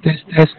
Tes tes.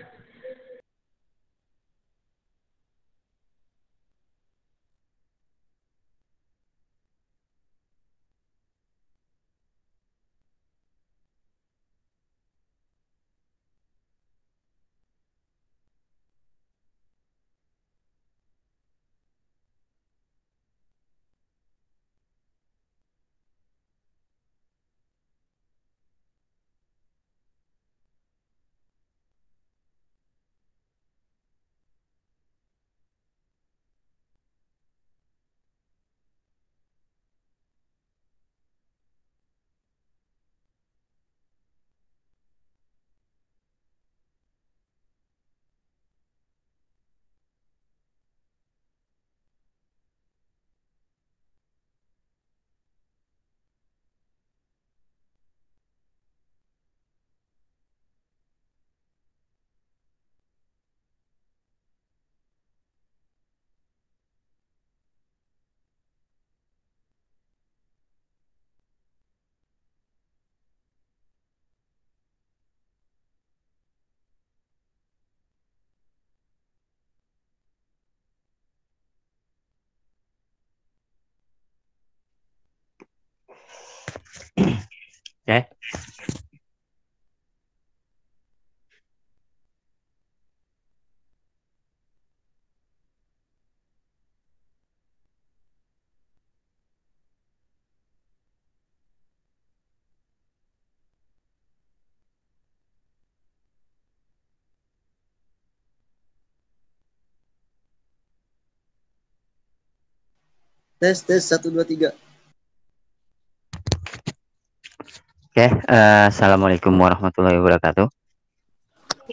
Oke. Tes 1 2 3. Oke, assalamualaikum warahmatullahi wabarakatuh.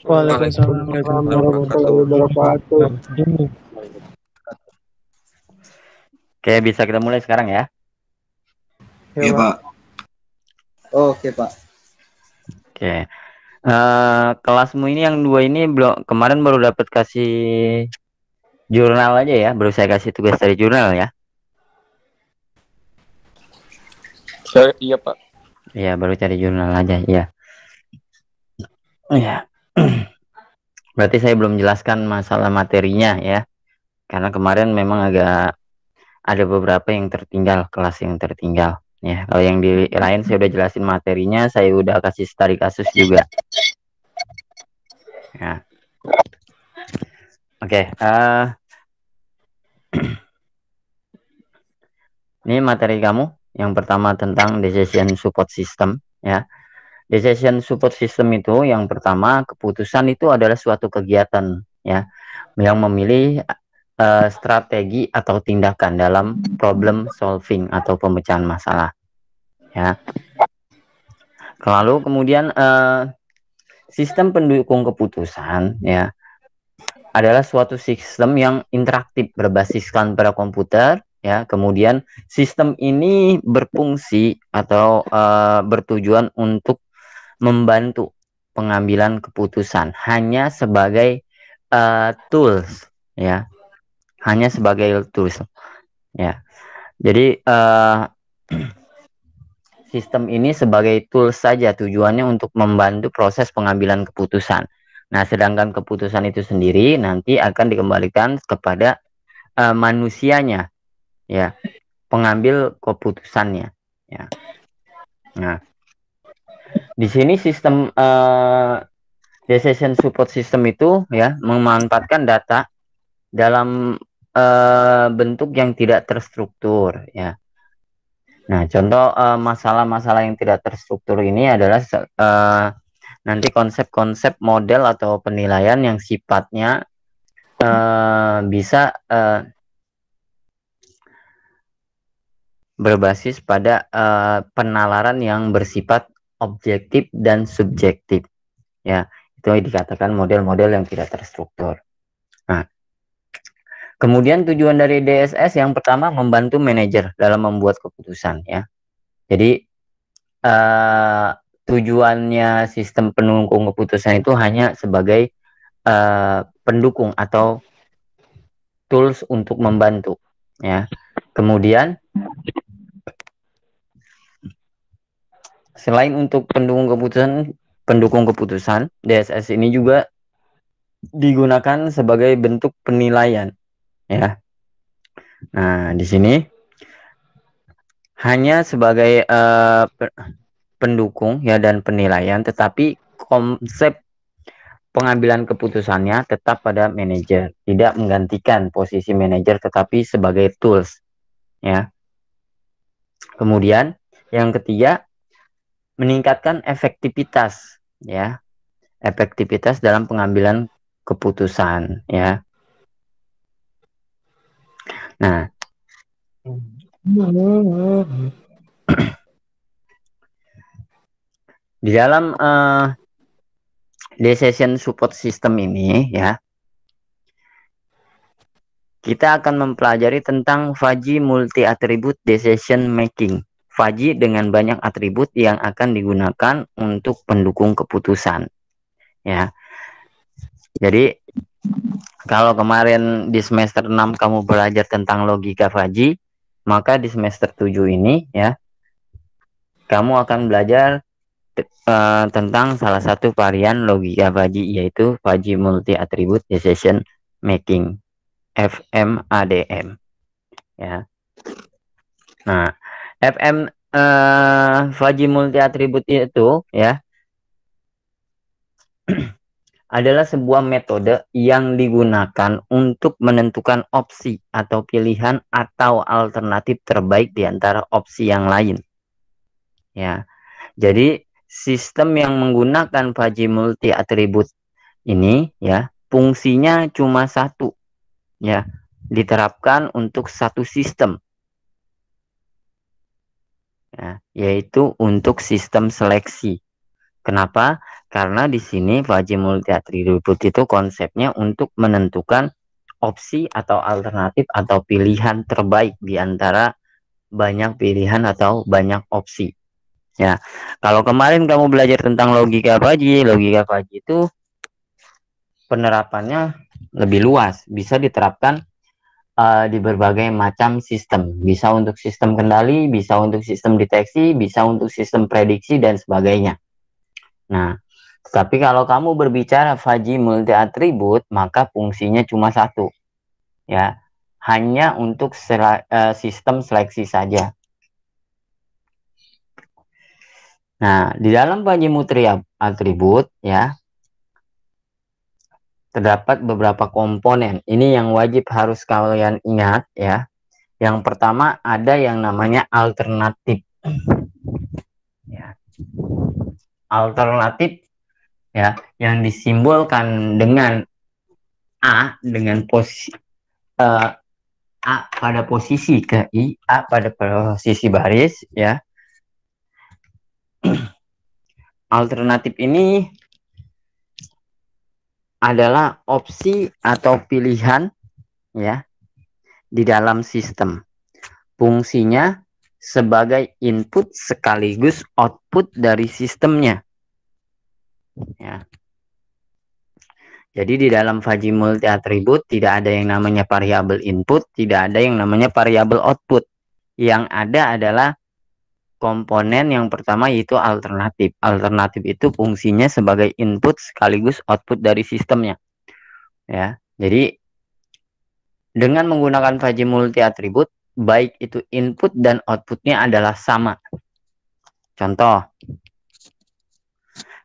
Waalaikumsalam warahmatullahi wabarakatuh. Oke, bisa kita mulai sekarang ya. Iya, Pak. Oke, Pak. Oke. Kelasmu ini yang 2 ini belum, kemarin baru dapat kasih jurnal aja ya, baru saya kasih tugas dari jurnal ya. Iya, Pak. Iya, baru cari jurnal aja ya. Iya. Berarti saya belum jelaskan masalah materinya ya. Karena kemarin memang agak ada beberapa yang tertinggal, kelas yang tertinggal. Ya, kalau yang di lain saya udah jelasin materinya, saya udah kasih studi kasus juga. Ya. Oke, ini materi kamu. Yang pertama tentang decision support system ya. Decision support system itu yang pertama, keputusan itu adalah suatu kegiatan ya yang memilih strategi atau tindakan dalam problem solving atau pemecahan masalah ya. Lalu kemudian sistem pendukung keputusan ya adalah suatu sistem yang interaktif berbasiskan pada komputer ya. Kemudian sistem ini berfungsi atau bertujuan untuk membantu pengambilan keputusan hanya sebagai tools ya, hanya sebagai tools ya. Jadi sistem ini sebagai tools saja, tujuannya untuk membantu proses pengambilan keputusan. Nah, sedangkan keputusan itu sendiri nanti akan dikembalikan kepada manusianya ya, pengambil keputusannya ya. Nah, di sini sistem decision support system itu ya memanfaatkan data dalam bentuk yang tidak terstruktur ya. Nah, contoh masalah-masalah yang tidak terstruktur ini adalah nanti konsep-konsep model atau penilaian yang sifatnya bisa berbasis pada penalaran yang bersifat objektif dan subjektif ya. Itu dikatakan model-model yang tidak terstruktur. Nah, kemudian tujuan dari DSS yang pertama membantu manajer dalam membuat keputusan ya. Jadi tujuannya sistem pendukung keputusan itu hanya sebagai pendukung atau tools untuk membantu ya. Kemudian selain untuk pendukung keputusan, pendukung keputusan, DSS ini juga digunakan sebagai bentuk penilaian, ya. Nah, di sini hanya sebagai pendukung ya dan penilaian, tetapi konsep pengambilan keputusannya tetap pada manajer, tidak menggantikan posisi manajer tetapi sebagai tools, ya. Kemudian yang ketiga, meningkatkan efektivitas, ya. Efektivitas dalam pengambilan keputusan, ya. Nah, di dalam decision support system ini, ya, kita akan mempelajari tentang fuzzy multi attribute decision making. Fuzzy dengan banyak atribut yang akan digunakan untuk pendukung keputusan, ya. Jadi kalau kemarin di semester 6 kamu belajar tentang logika fuzzy, maka di semester 7 ini, ya, kamu akan belajar tentang salah satu varian logika fuzzy, yaitu fuzzy multi attribute decision making, FMADM, ya. Nah, fuzzy multi attribute itu, ya, adalah sebuah metode yang digunakan untuk menentukan opsi atau pilihan atau alternatif terbaik di antara opsi yang lain, ya. Jadi sistem yang menggunakan fuzzy multi attribute ini, ya, fungsinya cuma satu, ya, diterapkan untuk satu sistem, ya, yaitu untuk sistem seleksi. Kenapa? Karena di sini fuzzy multi attribute itu konsepnya untuk menentukan opsi atau alternatif atau pilihan terbaik di antara banyak pilihan atau banyak opsi, ya. Kalau kemarin kamu belajar tentang logika fuzzy itu penerapannya lebih luas, bisa diterapkan di berbagai macam sistem. Bisa untuk sistem kendali, bisa untuk sistem deteksi, bisa untuk sistem prediksi dan sebagainya. Nah, tapi kalau kamu berbicara fuzzy multi attribute, maka fungsinya cuma satu, ya, hanya untuk sistem seleksi saja. Nah, di dalam fuzzy multi attribute, ya, terdapat beberapa komponen. Ini yang wajib harus kalian ingat, ya. Yang pertama ada yang namanya alternatif, ya. Alternatif, ya, yang disimbolkan dengan A dengan posisi A pada posisi ke I, A pada posisi baris, ya. Alternatif ini adalah opsi atau pilihan, ya, di dalam sistem. Fungsinya sebagai input sekaligus output dari sistemnya, ya. Jadi di dalam fuzzy multi attribute tidak ada yang namanya variabel input, tidak ada yang namanya variabel output. Yang ada adalah komponen yang pertama, yaitu alternatif. Alternatif itu fungsinya sebagai input sekaligus output dari sistemnya, ya. Jadi dengan menggunakan fuzzy multi attribute, baik itu input dan outputnya adalah sama. Contoh,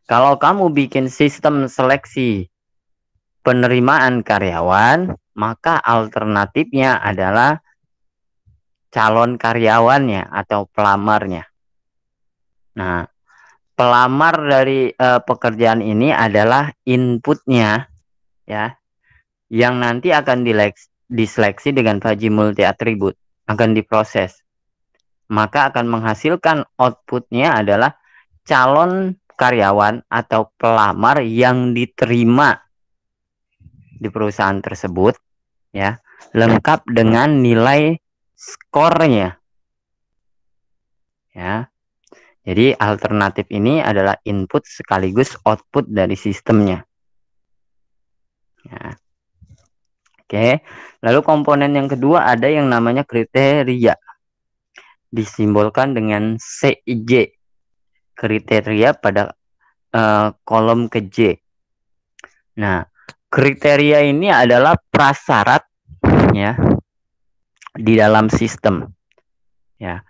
kalau kamu bikin sistem seleksi penerimaan karyawan, maka alternatifnya adalah calon karyawannya atau pelamarnya. Nah, pelamar dari pekerjaan ini adalah inputnya, ya, yang nanti akan diseleksi dengan fuzzy multi attribute, akan diproses, maka akan menghasilkan outputnya adalah calon karyawan atau pelamar yang diterima di perusahaan tersebut, ya, lengkap dengan nilai skornya, ya. Jadi alternatif ini adalah input sekaligus output dari sistemnya, ya. Oke, lalu komponen yang kedua ada yang namanya kriteria, disimbolkan dengan CJ. Kriteria pada kolom ke J. Nah, kriteria ini adalah prasyarat ya di dalam sistem. Ya,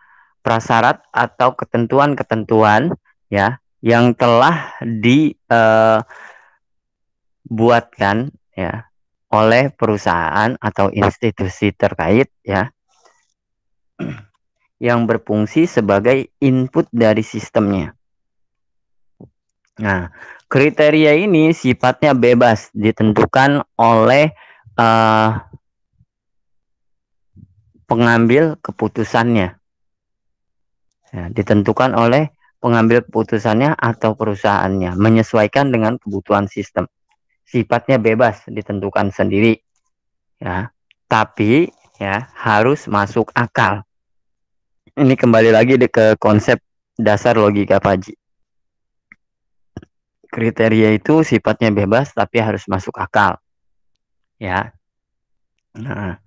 prasyarat atau ketentuan-ketentuan ya yang telah dibuatkan ya oleh perusahaan atau institusi terkait ya yang berfungsi sebagai input dari sistemnya. Nah, kriteria ini sifatnya bebas ditentukan oleh pengambil keputusannya. Ya, ditentukan oleh pengambil keputusannya atau perusahaannya, menyesuaikan dengan kebutuhan sistem. Sifatnya bebas ditentukan sendiri. Ya, tapi ya harus masuk akal. Ini kembali lagi ke konsep dasar logika Fajri. Kriteria itu sifatnya bebas tapi harus masuk akal. Ya. Nah,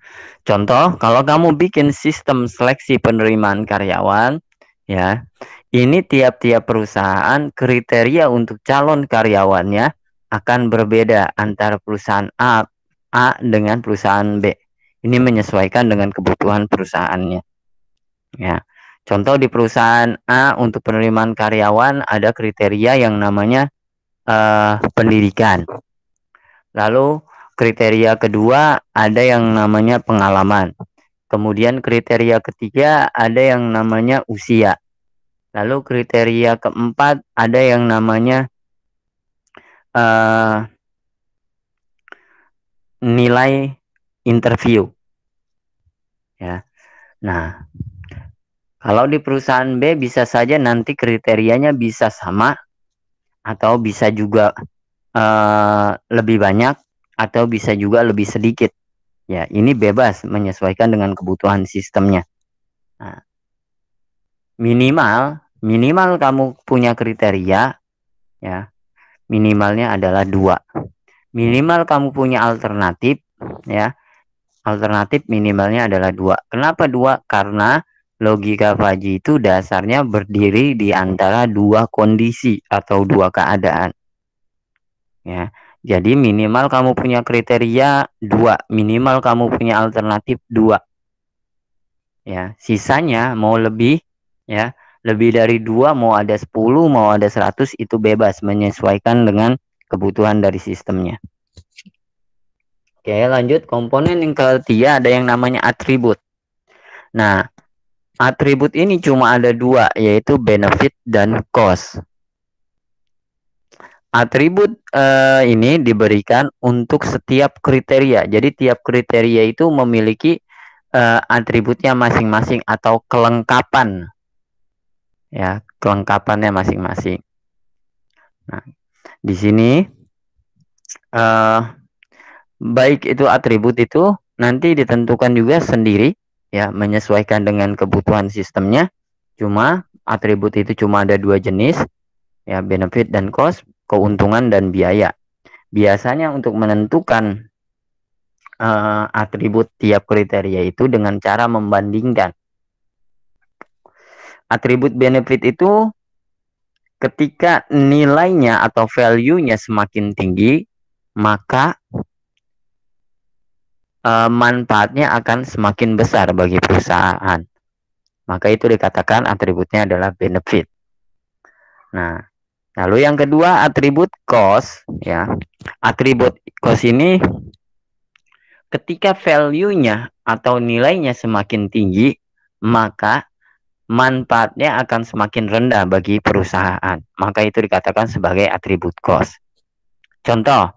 contoh kalau kamu bikin sistem seleksi penerimaan karyawan, ya, ini tiap-tiap perusahaan kriteria untuk calon karyawannya akan berbeda antara perusahaan A dengan perusahaan B. Ini menyesuaikan dengan kebutuhan perusahaannya. Ya, contoh di perusahaan A untuk penerimaan karyawan ada kriteria yang namanya pendidikan. Lalu kriteria kedua ada yang namanya pengalaman. Kemudian kriteria ketiga ada yang namanya usia. Lalu kriteria keempat ada yang namanya nilai interview. Ya. Nah, kalau di perusahaan B bisa saja nanti kriterianya bisa sama atau bisa juga lebih banyak atau bisa juga lebih sedikit. Ya, ini bebas menyesuaikan dengan kebutuhan sistemnya. Nah, minimal kamu punya kriteria, ya, minimalnya adalah 2. Minimal kamu punya alternatif, ya, alternatif minimalnya adalah 2. Kenapa 2? Karena logika Fajri itu dasarnya berdiri di antara 2 kondisi atau 2 keadaan. Ya, jadi minimal kamu punya kriteria 2, minimal kamu punya alternatif 2. Ya, sisanya mau lebih, ya, lebih dari 2, mau ada 10, mau ada 100 itu bebas menyesuaikan dengan kebutuhan dari sistemnya. Oke, lanjut komponen yang ketiga ada yang namanya atribut. Nah, atribut ini cuma ada 2, yaitu benefit dan cost. Atribut ini diberikan untuk setiap kriteria. Jadi tiap kriteria itu memiliki atributnya masing-masing atau kelengkapan. Ya, kelengkapannya masing-masing. Nah, di sini baik itu atribut itu nanti ditentukan juga sendiri, ya, menyesuaikan dengan kebutuhan sistemnya. Cuma atribut itu cuma ada 2 jenis, ya, benefit dan cost, keuntungan dan biaya. Biasanya untuk menentukan atribut tiap kriteria itu dengan cara membandingkan. Atribut benefit itu ketika nilainya atau value-nya semakin tinggi, maka manfaatnya akan semakin besar bagi perusahaan. Maka itu dikatakan atributnya adalah benefit. Nah, lalu yang kedua atribut cost, ya. Atribut cost ini ketika value-nya atau nilainya semakin tinggi, maka manfaatnya akan semakin rendah bagi perusahaan. Maka itu dikatakan sebagai atribut cost. Contoh,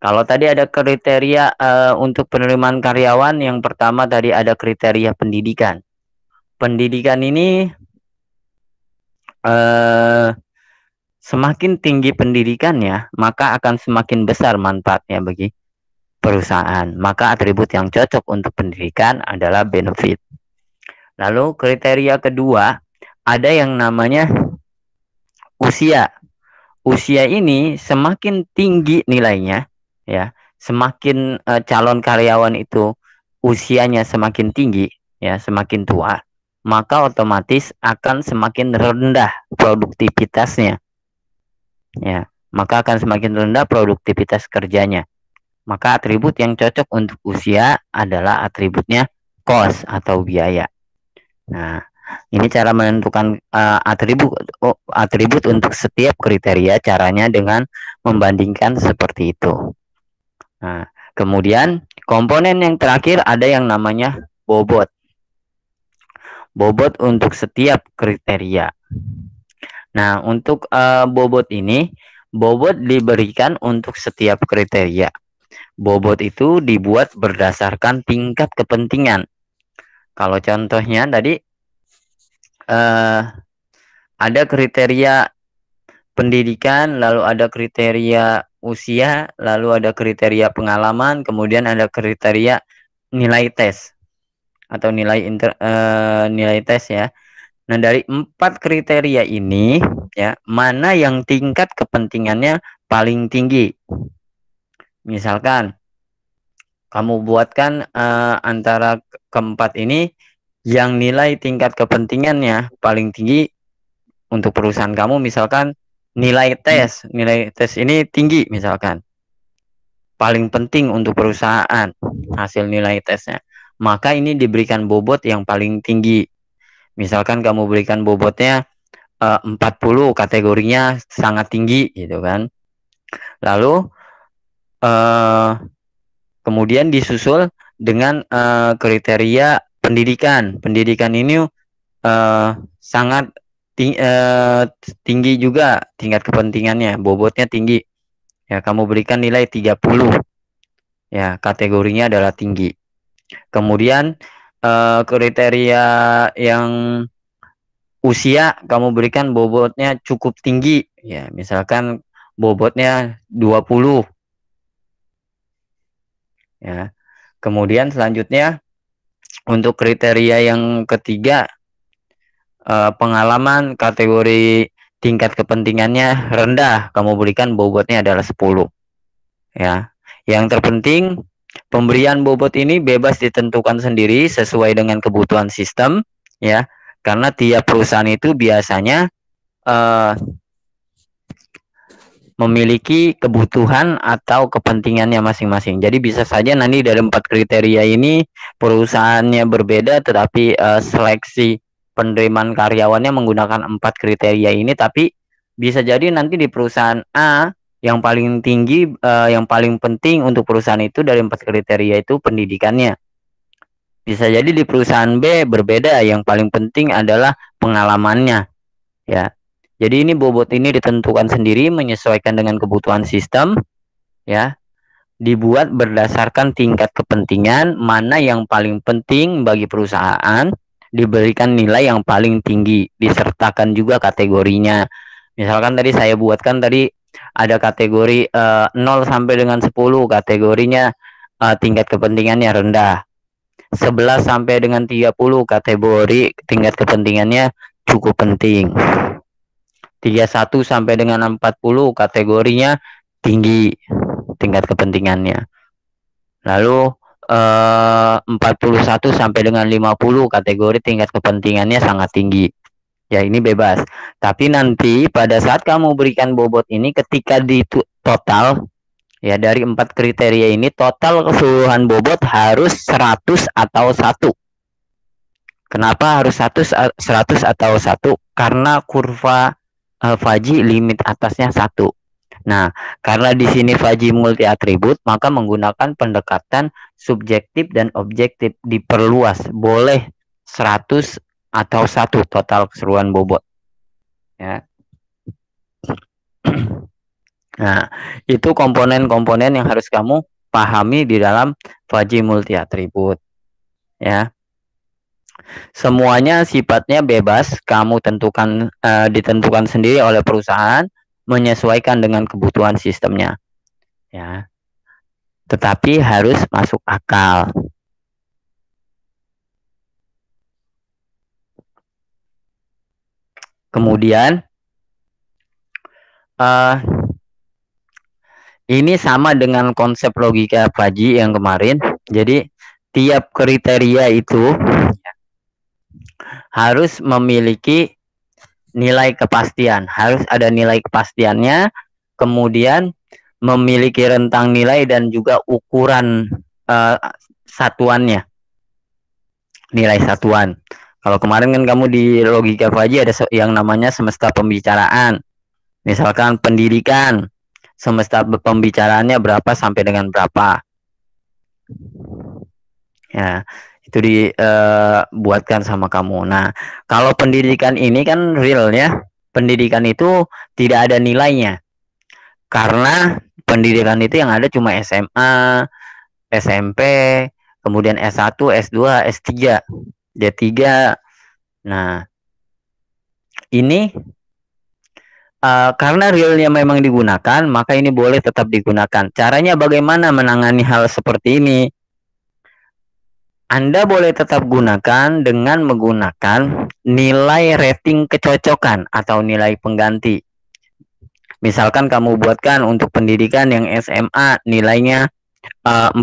kalau tadi ada kriteria untuk penerimaan karyawan, yang pertama tadi ada kriteria pendidikan. Pendidikan ini semakin tinggi pendidikannya, maka akan semakin besar manfaatnya bagi perusahaan. Maka atribut yang cocok untuk pendidikan adalah benefit. Lalu kriteria kedua, ada yang namanya usia. Usia ini semakin tinggi nilainya, ya, semakin calon karyawan itu usianya semakin tinggi, ya, semakin tua, maka otomatis akan semakin rendah produktivitasnya. ya, maka akan semakin rendah produktivitas kerjanya. Maka atribut yang cocok untuk usia adalah atributnya cost atau biaya. Nah, ini cara menentukan atribut untuk setiap kriteria. Caranya dengan membandingkan seperti itu. Nah, kemudian komponen yang terakhir ada yang namanya bobot. Bobot untuk setiap kriteria. Nah, untuk bobot ini, bobot diberikan untuk setiap kriteria. Bobot itu dibuat berdasarkan tingkat kepentingan. Kalau contohnya tadi ada kriteria pendidikan, lalu ada kriteria usia, lalu ada kriteria pengalaman, kemudian ada kriteria nilai tes atau nilai tes ya. Nah, dari 4 kriteria ini ya, mana yang tingkat kepentingannya paling tinggi? Misalkan kamu buatkan antara keempat ini yang nilai tingkat kepentingannya paling tinggi untuk perusahaan kamu, misalkan nilai tes ini tinggi, misalkan paling penting untuk perusahaan hasil nilai tesnya, maka ini diberikan bobot yang paling tinggi. Misalkan kamu berikan bobotnya 40, kategorinya sangat tinggi gitu kan. Lalu kemudian disusul dengan kriteria pendidikan. Pendidikan ini sangat tinggi juga tingkat kepentingannya, bobotnya tinggi. Ya, kamu berikan nilai 30. Ya, kategorinya adalah tinggi. Kemudian kriteria yang usia kamu berikan bobotnya cukup tinggi. Ya, misalkan bobotnya 20. Ya. Kemudian selanjutnya untuk kriteria yang ketiga, pengalaman kategori tingkat kepentingannya rendah, kamu berikan bobotnya adalah 10. Ya. Yang terpenting, pemberian bobot ini bebas ditentukan sendiri sesuai dengan kebutuhan sistem, ya. Karena tiap perusahaan itu biasanya memiliki kebutuhan atau kepentingannya masing-masing. Jadi bisa saja nanti dari 4 kriteria ini perusahaannya berbeda, tetapi seleksi penerimaan karyawannya menggunakan 4 kriteria ini. Tapi bisa jadi nanti di perusahaan A yang paling tinggi, yang paling penting untuk perusahaan itu dari 4 kriteria itu pendidikannya. Bisa jadi di perusahaan B berbeda, yang paling penting adalah pengalamannya. Ya. Jadi ini bobot ini ditentukan sendiri menyesuaikan dengan kebutuhan sistem, ya. Dibuat berdasarkan tingkat kepentingan, mana yang paling penting bagi perusahaan, diberikan nilai yang paling tinggi, disertakan juga kategorinya. Misalkan tadi saya buatkan tadi ada kategori 0 sampai dengan 10, kategorinya tingkat kepentingannya rendah. 11 sampai dengan 30 kategori tingkat kepentingannya cukup penting. 31 sampai dengan 40 kategorinya tinggi tingkat kepentingannya. Lalu 41 sampai dengan 50 kategori tingkat kepentingannya sangat tinggi. Ya, ini bebas. Tapi nanti pada saat kamu berikan bobot ini, ketika di total ya dari 4 kriteria ini, total keseluruhan bobot harus 100 atau 1. Kenapa harus 100 atau 1? Karena kurva Fajy limit atasnya 1. Nah, karena di sini Fajy multi atribut, maka menggunakan pendekatan subjektif dan objektif diperluas. Boleh 100 atau 1 total keseluruhan bobot. Ya. Nah, itu komponen-komponen yang harus kamu pahami di dalam Fajy multi atribut. Ya. Semuanya sifatnya bebas, kamu ditentukan sendiri oleh perusahaan menyesuaikan dengan kebutuhan sistemnya. Ya. Tetapi harus masuk akal. Kemudian ini sama dengan konsep logika Fajy yang kemarin. Jadi tiap kriteria itu harus memiliki nilai kepastian, harus ada nilai kepastiannya, kemudian memiliki rentang nilai dan juga ukuran satuannya, nilai satuan. Kalau kemarin kan kamu di logika Faji ada yang namanya semesta pembicaraan. Misalkan pendidikan, semesta pembicaraannya berapa sampai dengan berapa. Ya, itu dibuatkan sama kamu. Nah, kalau pendidikan ini kan real ya. Pendidikan itu tidak ada nilainya. Karena pendidikan itu yang ada cuma SMA, SMP, kemudian S1, S2, S3, D3. Nah, ini karena realnya memang digunakan, maka ini boleh tetap digunakan. Caranya bagaimana menangani hal seperti ini? Anda boleh tetap gunakan dengan menggunakan nilai rating kecocokan atau nilai pengganti. Misalkan kamu buatkan untuk pendidikan yang SMA nilainya 4.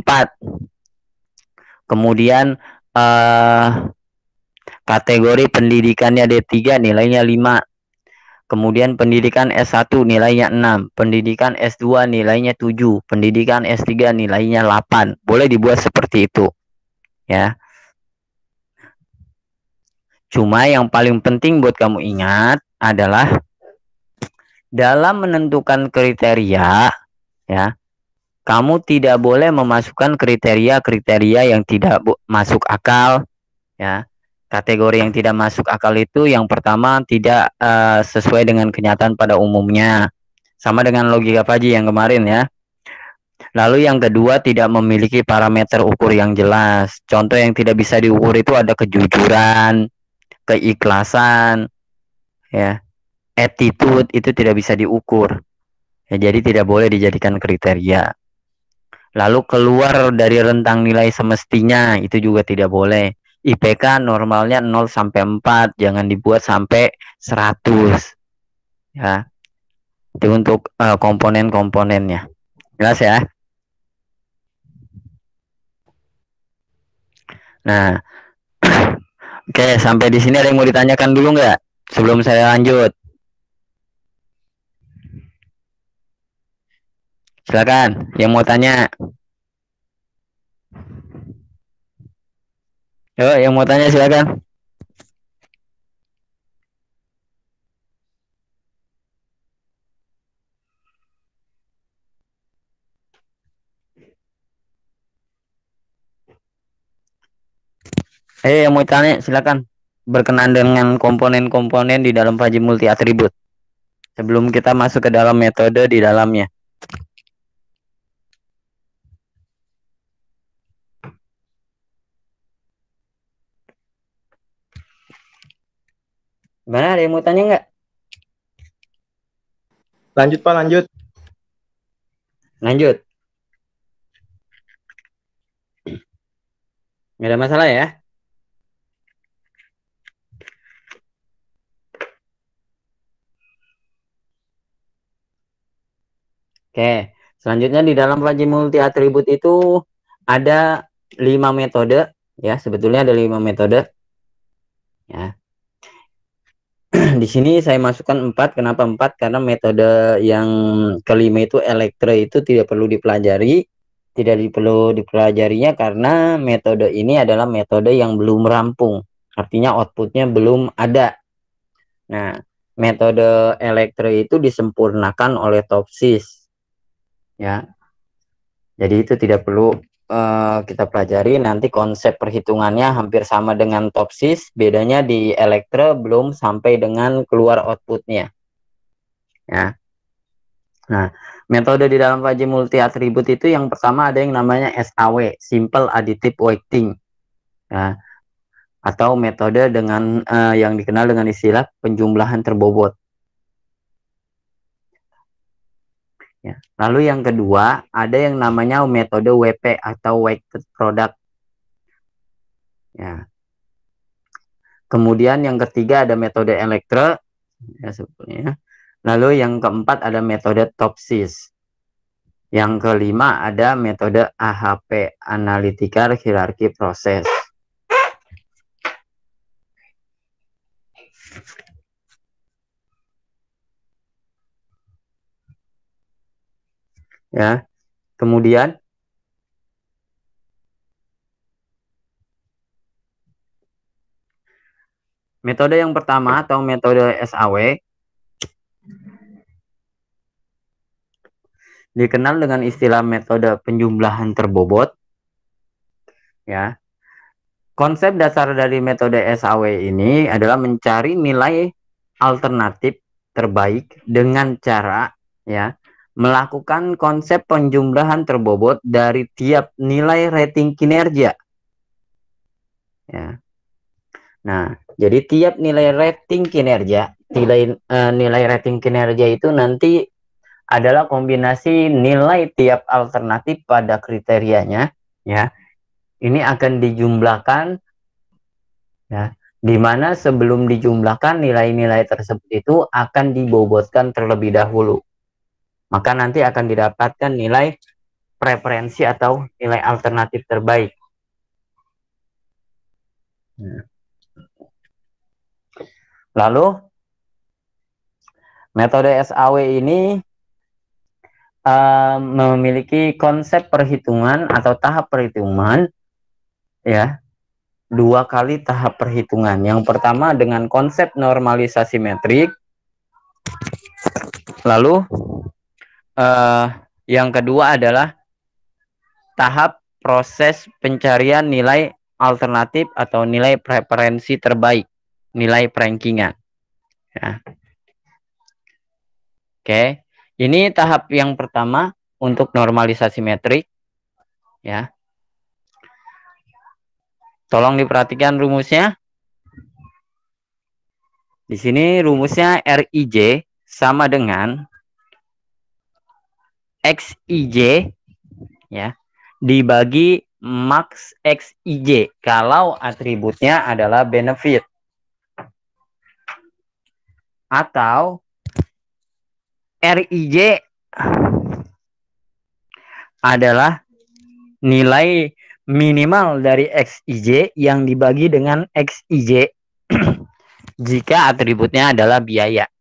Kemudian kategori pendidikannya D3 nilainya 5. Kemudian pendidikan S1 nilainya 6, pendidikan S2 nilainya 7, pendidikan S3 nilainya 8. Boleh dibuat seperti itu. Ya. Cuma yang paling penting buat kamu ingat adalah dalam menentukan kriteria, ya, kamu tidak boleh memasukkan kriteria-kriteria yang tidak masuk akal, ya. Kategori yang tidak masuk akal itu yang pertama tidak sesuai dengan kenyataan pada umumnya. Sama dengan logika Faji yang kemarin ya. Lalu yang kedua tidak memiliki parameter ukur yang jelas. Contoh yang tidak bisa diukur itu ada kejujuran, keikhlasan, ya, attitude itu tidak bisa diukur. Ya, jadi tidak boleh dijadikan kriteria. Lalu keluar dari rentang nilai semestinya itu juga tidak boleh. IPK normalnya 0 sampai 4, jangan dibuat sampai 100. Ya. Itu untuk komponen-komponennya. Jelas ya? Nah, oke, sampai di sini ada yang mau ditanyakan dulu nggak? Sebelum saya lanjut. Silakan, yang mau tanya. Yo, yang mau tanya silakan. Yang mau tanya silakan. Berkenaan dengan komponen-komponen di dalam Faji multi atribut. Sebelum kita masuk ke dalam metode di dalamnya. Gimana, ada yang mau tanya nggak? Lanjut Pak, lanjut. Lanjut. Nggak ada masalah ya? Oke, selanjutnya di dalam Faji multi atribut itu ada 5 metode ya, sebetulnya ada 5 metode. Ya. Di sini saya masukkan 4. Kenapa 4? Karena metode yang kelima itu elektre itu tidak perlu dipelajari. Tidak perlu dipelajarinya karena metode ini adalah metode yang belum rampung. Artinya outputnya belum ada. Nah, metode elektre itu disempurnakan oleh Topsis. Ya. Jadi itu tidak perlu kita pelajari. Nanti konsep perhitungannya hampir sama dengan Topsis, bedanya di elektre belum sampai dengan keluar outputnya. Ya. Nah, metode di dalam Faji multi atribut itu yang pertama ada yang namanya SAW, Simple Additive Weighting. Ya. Atau metode dengan yang dikenal dengan istilah penjumlahan terbobot. Ya. Lalu yang kedua ada yang namanya metode WP atau weighted product. Ya. Kemudian yang ketiga ada metode elektre, ya sebetulnya. Lalu yang keempat ada metode Topsis. Yang kelima ada metode AHP, Analytical Hierarchy Process. Ya. Kemudian metode yang pertama atau metode SAW dikenal dengan istilah metode penjumlahan terbobot. Ya. Konsep dasar dari metode SAW ini adalah mencari nilai alternatif terbaik dengan cara melakukan konsep penjumlahan terbobot dari tiap nilai rating kinerja. Ya. Nah, jadi tiap nilai rating kinerja, nilai rating kinerja itu nanti adalah kombinasi nilai tiap alternatif pada kriterianya, ya. Ini akan dijumlahkan, ya, di mana sebelum dijumlahkan nilai-nilai tersebut itu akan dibobotkan terlebih dahulu. Maka nanti akan didapatkan nilai preferensi atau nilai alternatif terbaik. Lalu metode SAW ini memiliki konsep perhitungan atau tahap perhitungan, ya, 2 kali tahap perhitungan. Yang pertama dengan konsep normalisasi metrik, lalu yang kedua adalah tahap proses pencarian nilai alternatif atau nilai preferensi terbaik, nilai rankingan. Ya. Oke, ini tahap yang pertama untuk normalisasi metrik. Ya, tolong diperhatikan rumusnya. Di sini rumusnya RIJ sama dengan XIJ, ya, dibagi max XIJ kalau atributnya adalah benefit, atau RIJ adalah nilai minimal dari XIJ yang dibagi dengan XIJ jika atributnya adalah biaya.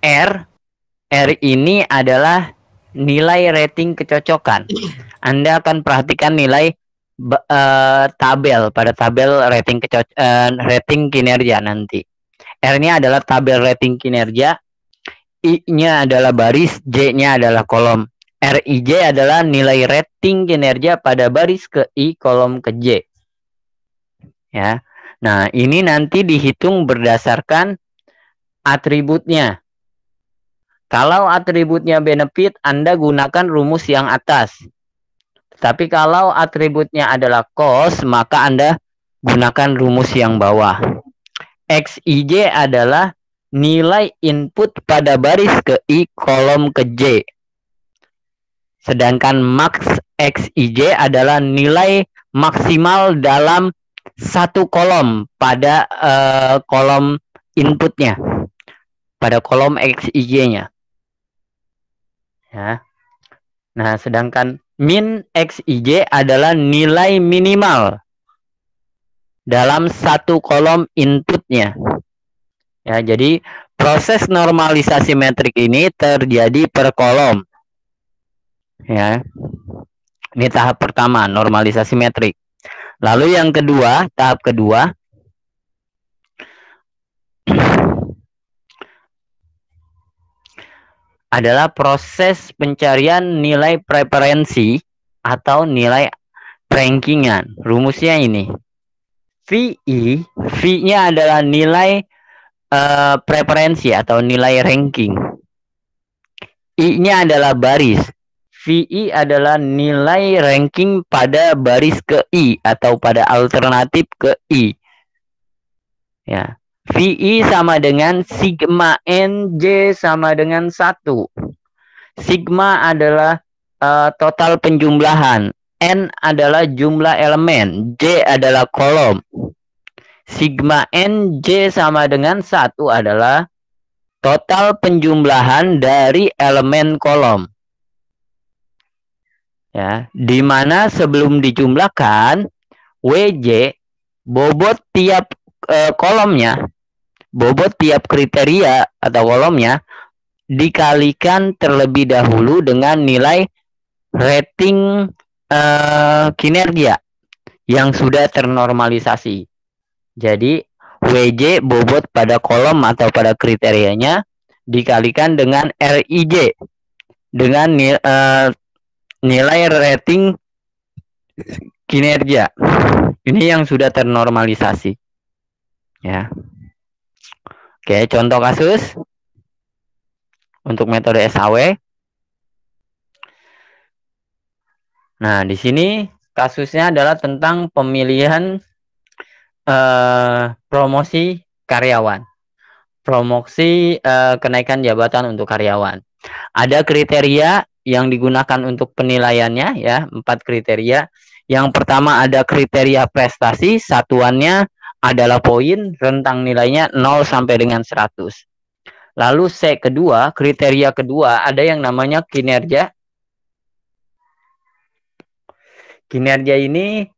R ini adalah nilai rating kecocokan. Anda akan perhatikan nilai tabel pada tabel rating kinerja nanti. R ini adalah tabel rating kinerja, I-nya adalah baris, J-nya adalah kolom. RIJ adalah nilai rating kinerja pada baris ke I, kolom ke J. Ya. Nah, ini nanti dihitung berdasarkan atributnya. Kalau atributnya benefit, Anda gunakan rumus yang atas. Tapi kalau atributnya adalah cost, maka Anda gunakan rumus yang bawah. XIJ adalah nilai input pada baris ke I, kolom ke J. Sedangkan max XIJ adalah nilai maksimal dalam satu kolom pada kolom inputnya, pada kolom XIJ-nya. Ya. Nah, sedangkan min XIJ adalah nilai minimal dalam satu kolom inputnya. Ya, jadi proses normalisasi metrik ini terjadi per kolom. Ya. Ini tahap pertama, normalisasi metrik. Lalu yang kedua, tahap kedua adalah proses pencarian nilai preferensi atau nilai rankingan. Rumusnya ini. VI, V-nya adalah nilai preferensi atau nilai ranking. I-nya adalah baris. VI adalah nilai ranking pada baris ke I atau pada alternatif ke I. Ya. VI sama dengan sigma NJ sama dengan 1. Sigma adalah total penjumlahan. N adalah jumlah elemen. J adalah kolom. Sigma NJ sama dengan 1 adalah total penjumlahan dari elemen kolom. Ya, di mana sebelum dijumlahkan WJ bobot tiap kolomnya, bobot tiap kriteria atau kolomnya dikalikan terlebih dahulu dengan nilai rating kinerja yang sudah ternormalisasi. Jadi WJ bobot pada kolom atau pada kriterianya dikalikan dengan RIJ dengan nilai rating kinerja. Ini yang sudah ternormalisasi. Ya. Oke, contoh kasus untuk metode SAW. Nah, di sini kasusnya adalah tentang pemilihan promosi karyawan. Promosi kenaikan jabatan untuk karyawan. Ada kriteria yang digunakan untuk penilaiannya ya, 4 kriteria. Yang pertama ada kriteria prestasi, satuannya adalah poin, rentang nilainya 0 sampai dengan 100. Lalu kedua, kriteria kedua ada yang namanya kinerja. Kinerja ini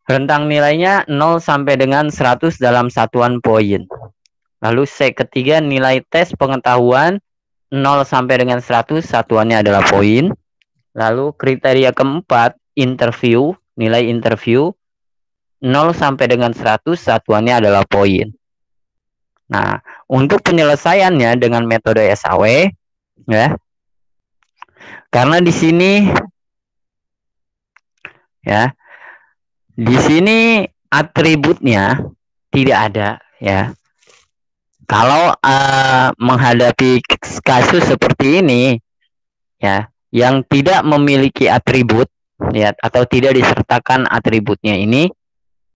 rentang nilainya 0 sampai dengan 100 dalam satuan poin. Lalu ketiga nilai tes pengetahuan 0 sampai dengan 100, satuannya adalah poin. Lalu kriteria keempat interview, nilai interview 0 sampai dengan 100, satuannya adalah poin. Nah, untuk penyelesaiannya dengan metode SAW ya. Karena di sini ya, di sini atributnya tidak ada ya. Kalau menghadapi kasus seperti ini ya, yang tidak memiliki atribut ya atau tidak disertakan atributnya ini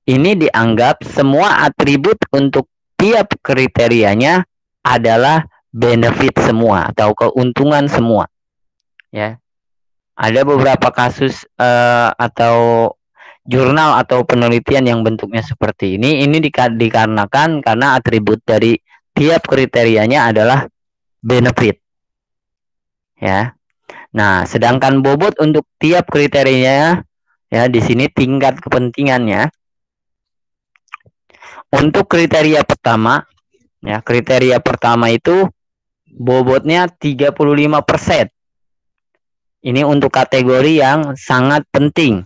dianggap semua atribut untuk tiap kriterianya adalah benefit semua atau keuntungan semua. Ya. Ada beberapa kasus atau jurnal atau penelitian yang bentuknya seperti ini dikarenakan karena atribut dari tiap kriterianya adalah benefit. Ya. Nah, sedangkan bobot untuk tiap kriterianya ya di sini tingkat kepentingannya. Untuk kriteria pertama ya, kriteria pertama itu bobotnya 35%. Ini untuk kategori yang sangat penting.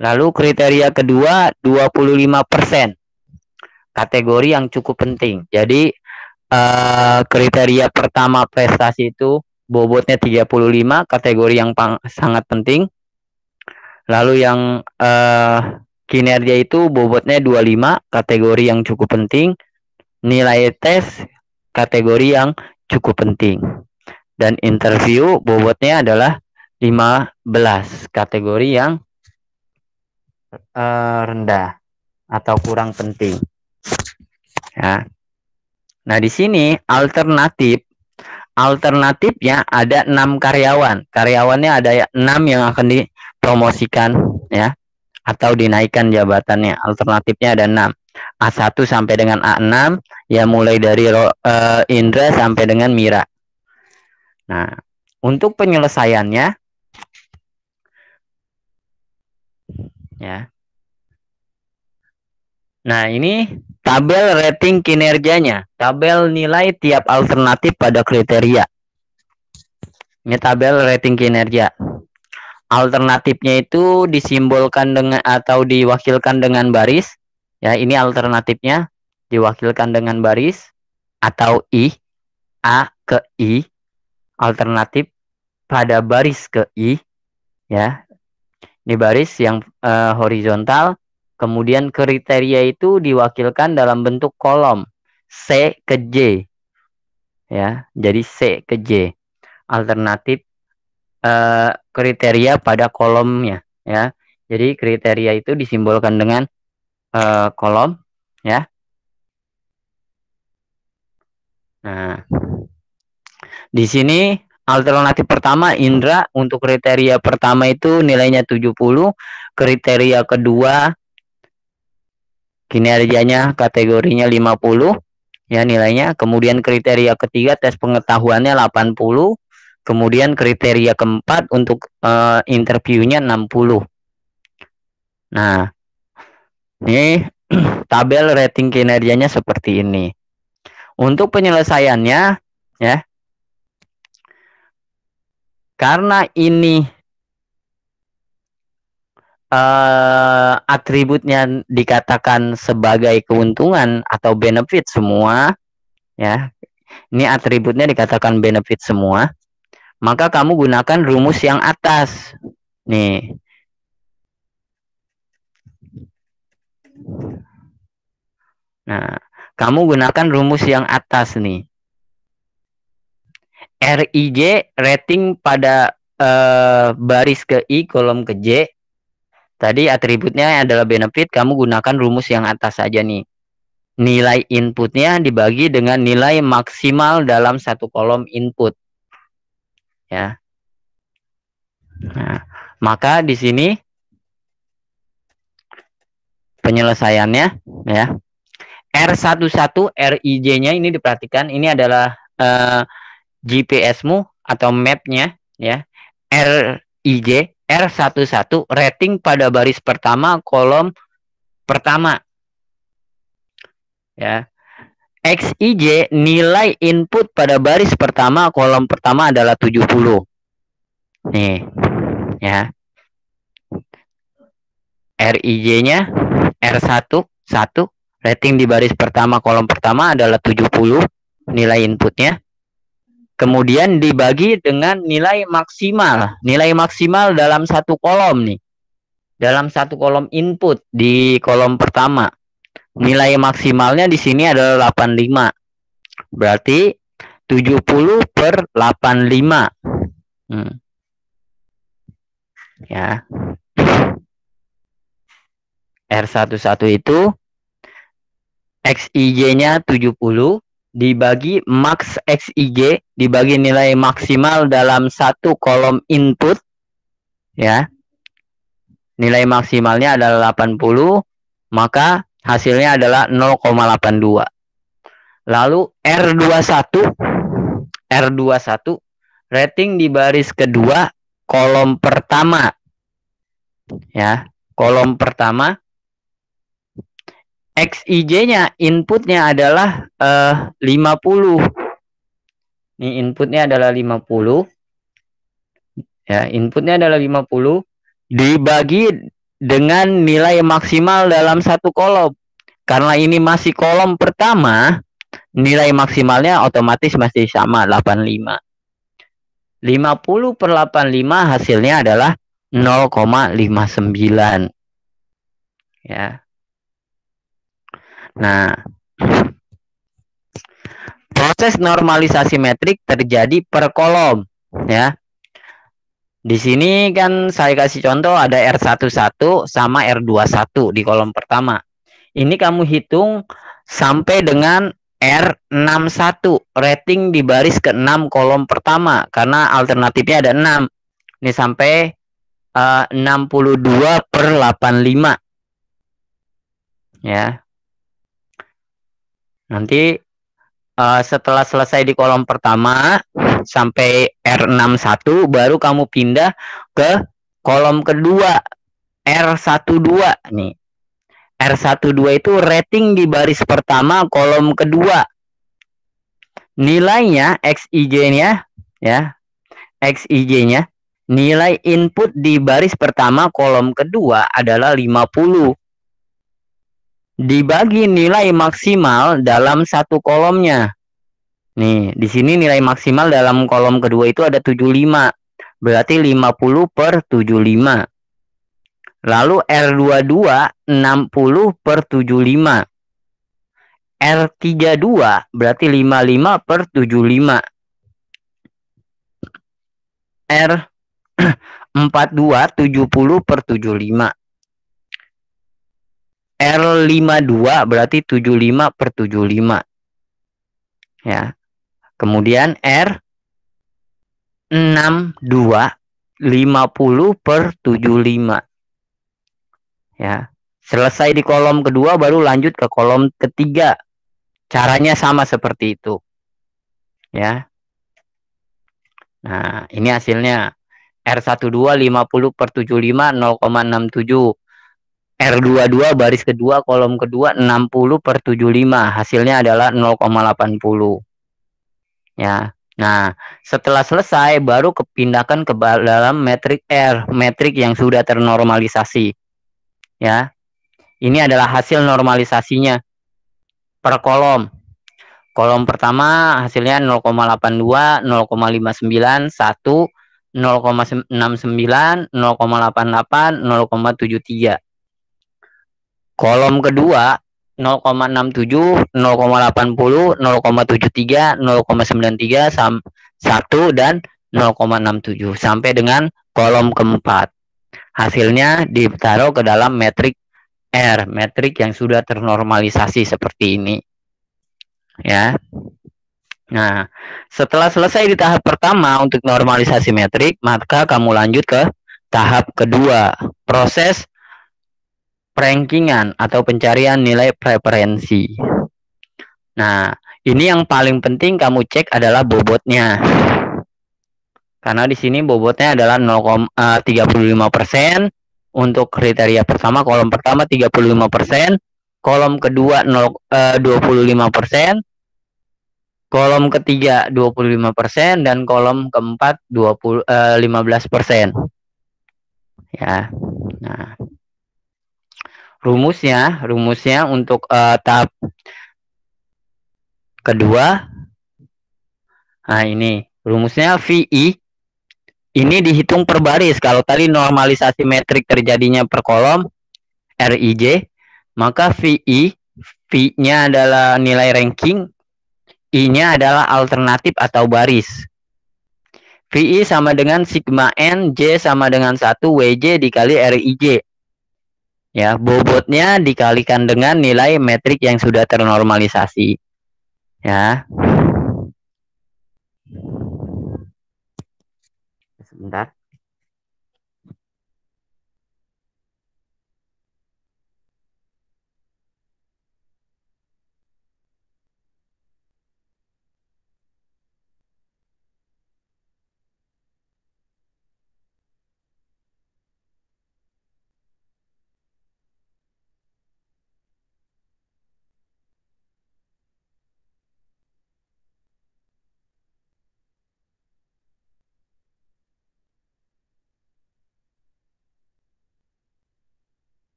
Lalu kriteria kedua 25%. Kategori yang cukup penting. Jadi kriteria pertama prestasi itu bobotnya 35, kategori yang sangat penting. Lalu yang kinerja itu bobotnya 25, kategori yang cukup penting. Nilai tes kategori yang cukup penting. Dan interview bobotnya adalah 15, kategori yang rendah atau kurang penting. Ya. Nah, di sini alternatifnya ada 6 karyawan. Karyawannya ada 6 yang akan dipromosikan ya atau dinaikkan jabatannya. Alternatifnya ada 6. A1 sampai dengan A6 ya, mulai dari Indra sampai dengan Mira. Nah, untuk penyelesaiannya ya. Nah, ini tabel rating kinerjanya, tabel nilai tiap alternatif pada kriteria. Ini tabel rating kinerja. Alternatifnya itu disimbolkan dengan atau diwakilkan dengan baris. Ya, ini alternatifnya diwakilkan dengan baris atau I, A ke I. Alternatif pada baris ke I. Ya, di baris yang horizontal. Kemudian kriteria itu diwakilkan dalam bentuk kolom C ke J. Ya, jadi C ke J. Alternatif kriteria pada kolomnya ya. Jadi kriteria itu disimbolkan dengan kolom ya. Nah, di sini alternatif pertama Indra, untuk kriteria pertama itu nilainya 70, kriteria kedua kinerjanya kategorinya 50 ya nilainya. Kemudian kriteria ketiga tes pengetahuannya 80. Kemudian kriteria keempat untuk interviewnya 60. Nah, ini tabel rating kinerjanya seperti ini. Untuk penyelesaiannya, ya, karena ini atributnya dikatakan sebagai keuntungan atau benefit semua, ya, ini atributnya dikatakan benefit semua, maka kamu gunakan rumus yang atas, nih. Nah, kamu gunakan rumus yang atas nih. RIJ rating pada baris ke I, kolom ke J. Tadi atributnya adalah benefit, kamu gunakan rumus yang atas saja nih. Nilai inputnya dibagi dengan nilai maksimal dalam satu kolom input. Ya. Nah, maka di sini penyelesaiannya, ya. R11 RIJ-nya ini diperhatikan, ini adalah GPS-mu atau map-nya, ya. RIJ R11 rating pada baris pertama kolom pertama, ya. XIJ nilai input pada baris pertama kolom pertama adalah 70. Nih, ya. RIJ-nya R11 rating di baris pertama kolom pertama adalah 70 nilai inputnya. Kemudian dibagi dengan nilai maksimal. Nilai maksimal dalam satu kolom nih. Dalam satu kolom input di kolom pertama. Nilai maksimalnya di sini adalah 85. Berarti 70 per 85. Ya. R11 itu XIJ-nya 70 dibagi max XIJ dibagi nilai maksimal dalam satu kolom input, ya. Nilai maksimalnya adalah 80, maka hasilnya adalah 0,82. Lalu R21 rating di baris kedua kolom pertama, ya. Kolom pertama XIJ-nya inputnya adalah 50. Ini inputnya adalah 50. Ya, inputnya adalah 50 dibagi dengan nilai maksimal dalam satu kolom. Karena ini masih kolom pertama, nilai maksimalnya otomatis masih sama 85. 50 per 85 hasilnya adalah 0,59. Ya. Nah, proses normalisasi metrik terjadi per kolom, ya. Di sini kan saya kasih contoh ada R11 sama R21 di kolom pertama. Ini kamu hitung sampai dengan R61 rating di baris ke-6 kolom pertama karena alternatifnya ada 6. Ini sampai 62 per 85. Ya. Nanti setelah selesai di kolom pertama sampai R61 baru kamu pindah ke kolom kedua R12 nih. R12 itu rating di baris pertama kolom kedua. Nilainya XIJ-nya, ya. XIJ-nya nilai input di baris pertama kolom kedua adalah 50. Dibagi nilai maksimal dalam satu kolomnya. Nih, di sini nilai maksimal dalam kolom kedua itu ada 75. Berarti 50 per 75. Lalu R22 60 per 75. R32 berarti 55 per 75. R42 70 per 75. R52 berarti 75 per 75. Ya. Kemudian R62 50 per 75. Ya. Selesai di kolom kedua baru lanjut ke kolom ketiga. Caranya sama seperti itu. Ya. Nah, ini hasilnya. R12 50 per 75 0,67. R22 baris kedua kolom kedua 60/75, hasilnya adalah 0,80 ya. Nah, setelah selesai baru kepindahkan ke dalam metrik R, metrik yang sudah ternormalisasi ya. Ini adalah hasil normalisasinya per kolom. Kolom pertama hasilnya 0,82, 0,59, 1, 0,69, 0,88, 0,73. Kolom kedua 0,67, 0,80, 0,73, 0,93, 1 dan 0,67 sampai dengan kolom keempat. Hasilnya ditaruh ke dalam metrik R, metrik yang sudah ternormalisasi seperti ini. Ya. Nah, setelah selesai di tahap pertama untuk normalisasi metrik, maka kamu lanjut ke tahap kedua, proses rankingan atau pencarian nilai preferensi. Nah, ini yang paling penting kamu cek adalah bobotnya. Karena di sini bobotnya adalah 35%. Untuk kriteria pertama, kolom pertama 35%, kolom kedua 25%, kolom ketiga 25%, dan kolom keempat 15%. Ya. Nah, rumusnya untuk tahap kedua. Nah, ini rumusnya VI ini dihitung per baris. Kalau tadi normalisasi metrik terjadinya per kolom RIJ, maka V-nya adalah nilai ranking, I-nya adalah alternatif atau baris. VI sama dengan sigma N, J sama dengan 1 WJ dikali RIJ. Ya, bobotnya dikalikan dengan nilai metrik yang sudah ternormalisasi. Ya. Sebentar.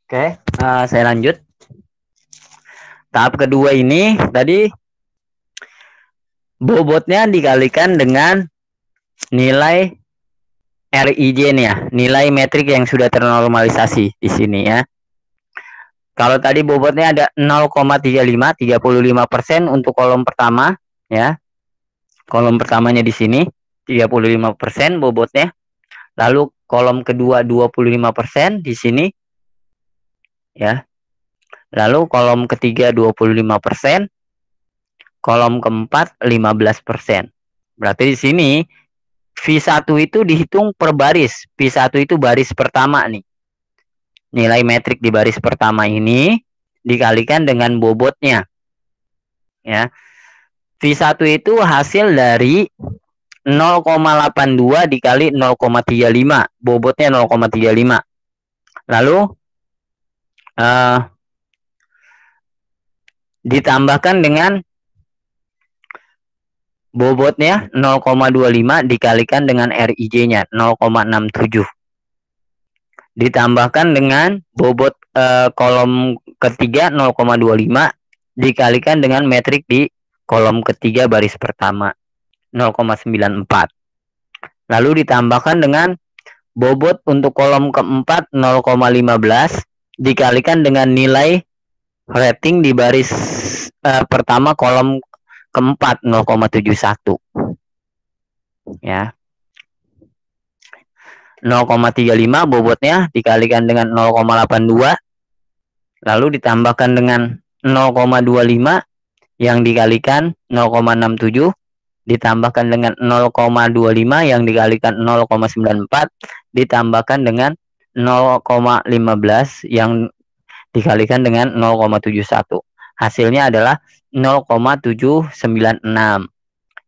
Oke, saya lanjut. Tahap kedua ini tadi bobotnya dikalikan dengan nilai RIJ-nya, nilai metrik yang sudah ternormalisasi di sini ya. Kalau tadi bobotnya ada 0,35, 35% untuk kolom pertama ya. Kolom pertamanya di sini 35% bobotnya. Lalu kolom kedua 25% di sini. Ya. Lalu kolom ketiga 25%, kolom keempat 15%. Berarti di sini V1 itu dihitung per baris. V1 itu baris pertama nih. Nilai metrik di baris pertama ini dikalikan dengan bobotnya. Ya. V1 itu hasil dari 0,82 dikali 0,35. Bobotnya 0,35. Lalu ditambahkan dengan bobotnya 0,25 dikalikan dengan RIJ-nya 0,67. Ditambahkan dengan bobot kolom ketiga 0,25 dikalikan dengan metrik di kolom ketiga baris pertama 0,94. Lalu ditambahkan dengan bobot untuk kolom keempat 0,15 dikalikan dengan nilai rating di baris pertama kolom keempat 0,71 ya. 0,35 bobotnya dikalikan dengan 0,82 lalu ditambahkan dengan 0,25 yang dikalikan 0,67 ditambahkan dengan 0,25 yang dikalikan 0,94 ditambahkan dengan 0,15 yang dikalikan dengan 0,71. Hasilnya adalah 0,796.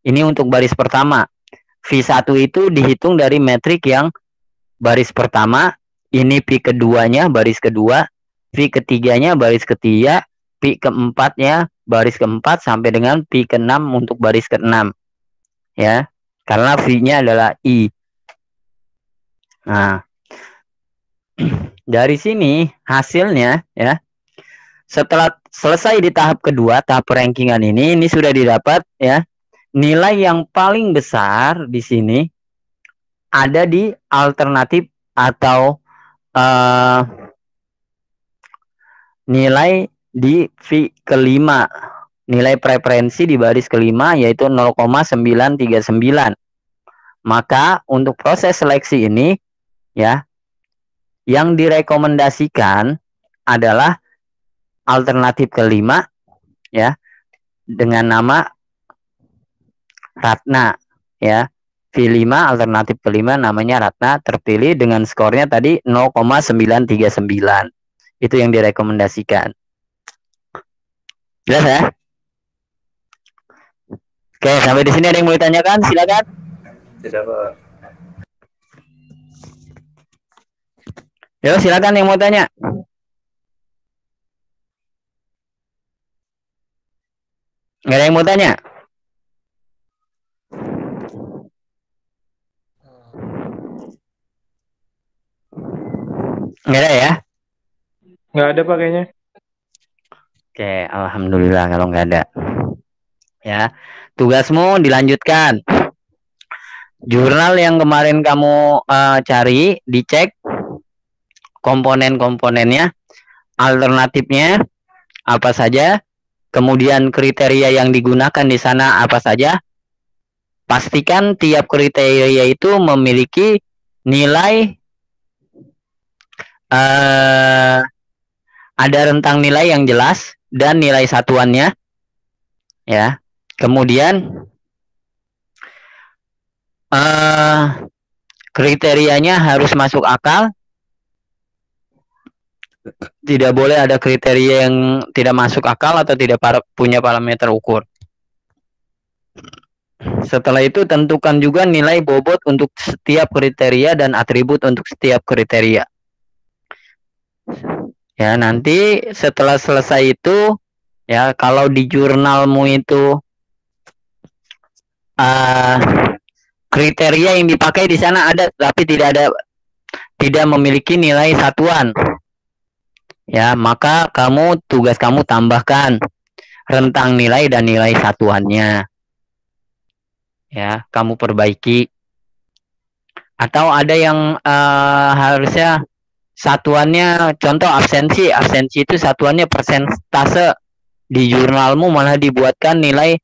Ini untuk baris pertama. V1 itu dihitung dari metrik yang baris pertama, ini pi keduanya baris kedua, pi ketiganya baris ketiga, pi keempatnya baris keempat sampai dengan pi keenam untuk baris keenam. Ya, karena V-nya adalah I. Nah, dari sini hasilnya ya, setelah selesai di tahap kedua, tahap rankingan ini sudah didapat ya. Nilai yang paling besar di sini ada di alternatif atau nilai di V kelima, nilai preferensi di baris kelima yaitu 0,939. Maka untuk proses seleksi ini ya, yang direkomendasikan adalah alternatif kelima ya, dengan nama Ratna ya. V5 alternatif kelima namanya Ratna, terpilih dengan skornya tadi 0,939. Itu yang direkomendasikan. Jelas ya? Oke, sampai di sini ada yang mau ditanyakan? Silakan. Tidak, Pak. Yo, silakan yang mau tanya. Nggak ada yang mau tanya? Nggak ada ya? Nggak ada, Pak, kayaknya. Oke, alhamdulillah kalau nggak ada. Ya, tugasmu dilanjutkan. Jurnal yang kemarin kamu cari, dicek komponen-komponennya, alternatifnya apa saja, kemudian kriteria yang digunakan di sana apa saja. Pastikan tiap kriteria itu memiliki nilai ada rentang nilai yang jelas dan nilai satuannya ya. Kemudian kriterianya harus masuk akal, tidak boleh ada kriteria yang tidak masuk akal atau tidak punya parameter ukur. Setelah itu tentukan juga nilai bobot untuk setiap kriteria dan atribut untuk setiap kriteria. Ya, nanti setelah selesai itu ya, kalau di jurnalmu itu kriteria yang dipakai di sana ada tapi tidak memiliki nilai satuan. Ya, maka tugas kamu tambahkan rentang nilai dan nilai satuannya. Ya, kamu perbaiki. Atau ada yang harusnya satuannya, contoh absensi itu satuannya persentase, di jurnalmu malah dibuatkan nilai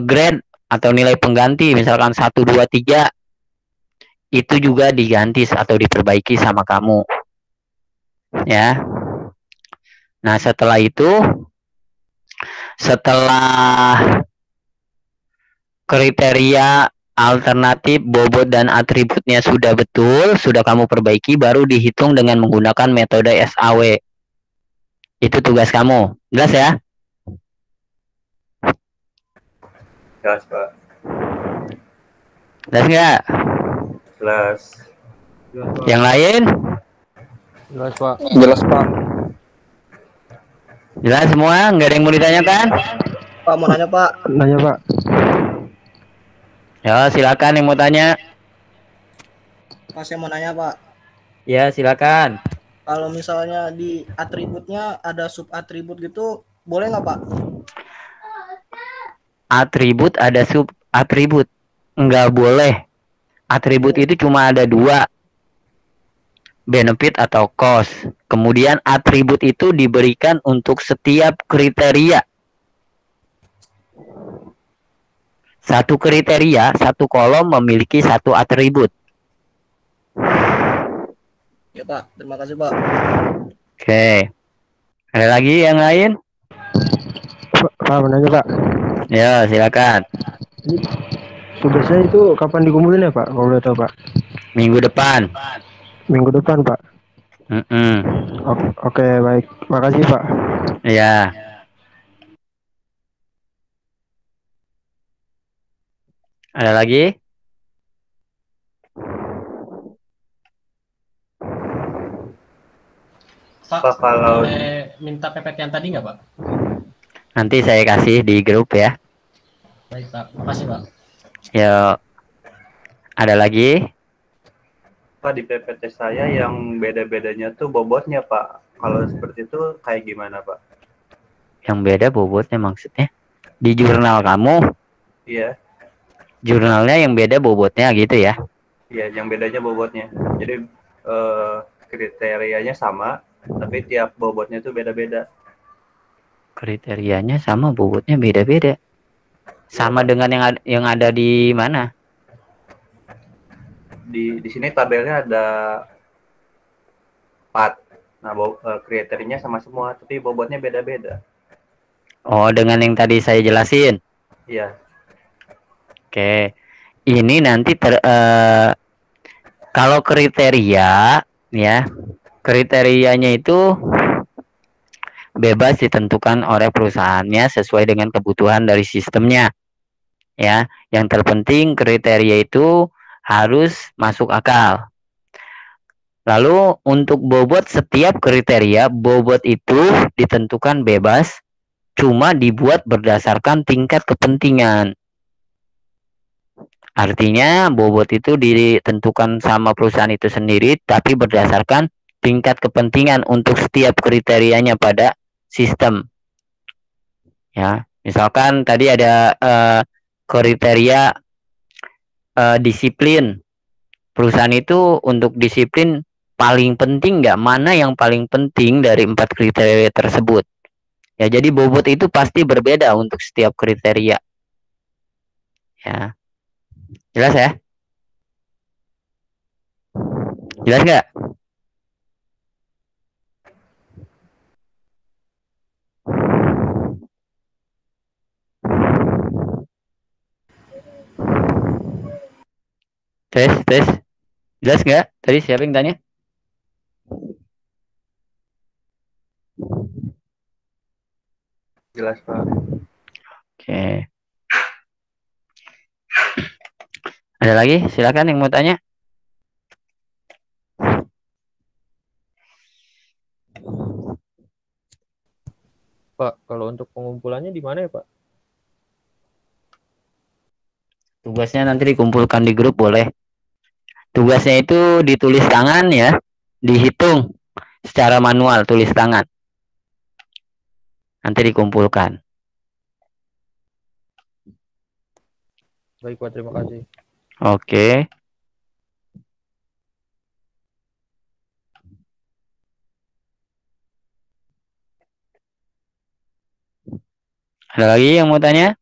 grade atau nilai pengganti, misalkan 1, 2, 3, itu juga diganti atau diperbaiki sama kamu ya. Nah, setelah itu, setelah kriteria, alternatif, bobot, dan atributnya sudah betul, sudah kamu perbaiki, baru dihitung dengan menggunakan metode SAW. Itu tugas kamu. Jelas ya? Jelas, Pak. Jelas nggak? Jelas. Yang lain? Jelas, Pak. Jelas, Pak. Jelas semua? Nggak ada yang mau ditanyakan? Pak, mau nanya, Pak. Nanya, Pak. Ya, silakan yang mau tanya. Pak, saya mau nanya, Pak. Ya, silakan. Kalau misalnya di atributnya ada subatribut gitu, boleh nggak, Pak? Atribut ada subatribut. Nggak boleh. Atribut itu cuma ada 2. Benefit atau cost. Kemudian atribut itu diberikan untuk setiap kriteria. Satu kriteria, satu kolom memiliki satu atribut. Ya, Pak. Terima kasih, Pak. Oke. Ada lagi yang lain? Pak, mau nanya, Pak. Ya, silakan. Tugasnya itu kapan dikumpulin ya Pak? Kalau boleh tahu Pak. Minggu depan. Minggu depan Pak. Oke, baik. Makasih Pak. Ya. Ada lagi? Pak, kalau boleh minta PPT yang tadi nggak Pak? Nanti saya kasih di grup ya. Baik Pak, makasih Pak. Ya. Ada lagi? Pak, di PPT saya yang beda-bedanya tuh bobotnya Pak. Kalau seperti itu kayak gimana Pak? Yang beda bobotnya maksudnya? Di jurnal kamu? Iya. Jurnalnya yang beda bobotnya gitu ya? Iya, yang bedanya bobotnya. Jadi kriterianya sama, tapi tiap bobotnya tuh beda-beda. Kriterianya sama, bobotnya beda-beda. Sama Pak. dengan yang ada di mana? Di sini tabelnya ada 4. Nah, kriterianya sama semua, tapi bobotnya beda-beda. Oh, dengan yang tadi saya jelasin. Iya. Oke. Ini nanti kalau kriteria ya, kriterianya itu bebas ditentukan oleh perusahaannya sesuai dengan kebutuhan dari sistemnya. Ya, yang terpenting kriteria itu harus masuk akal. Lalu untuk bobot, setiap kriteria bobot itu ditentukan bebas, cuma dibuat berdasarkan tingkat kepentingan. Artinya bobot itu ditentukan sama perusahaan itu sendiri, tapi berdasarkan tingkat kepentingan untuk setiap kriterianya pada sistem. Ya, misalkan tadi ada kriteria disiplin. Perusahaan itu untuk disiplin paling penting nggak? Mana yang paling penting dari 4 kriteria tersebut? Ya, jadi bobot itu pasti berbeda untuk setiap kriteria. Ya, jelas ya? Jelas nggak? Tes. Jelas nggak? Tadi siapa yang tanya? Jelas Pak. Oke. Ada lagi? Silakan yang mau tanya. Pak, kalau untuk pengumpulannya di mana ya Pak? Tugasnya nanti dikumpulkan di grup boleh. Tugasnya itu ditulis tangan ya, dihitung secara manual tulis tangan. Nanti dikumpulkan. Baik Pak, terima kasih. Oke. Ada lagi yang mau tanya?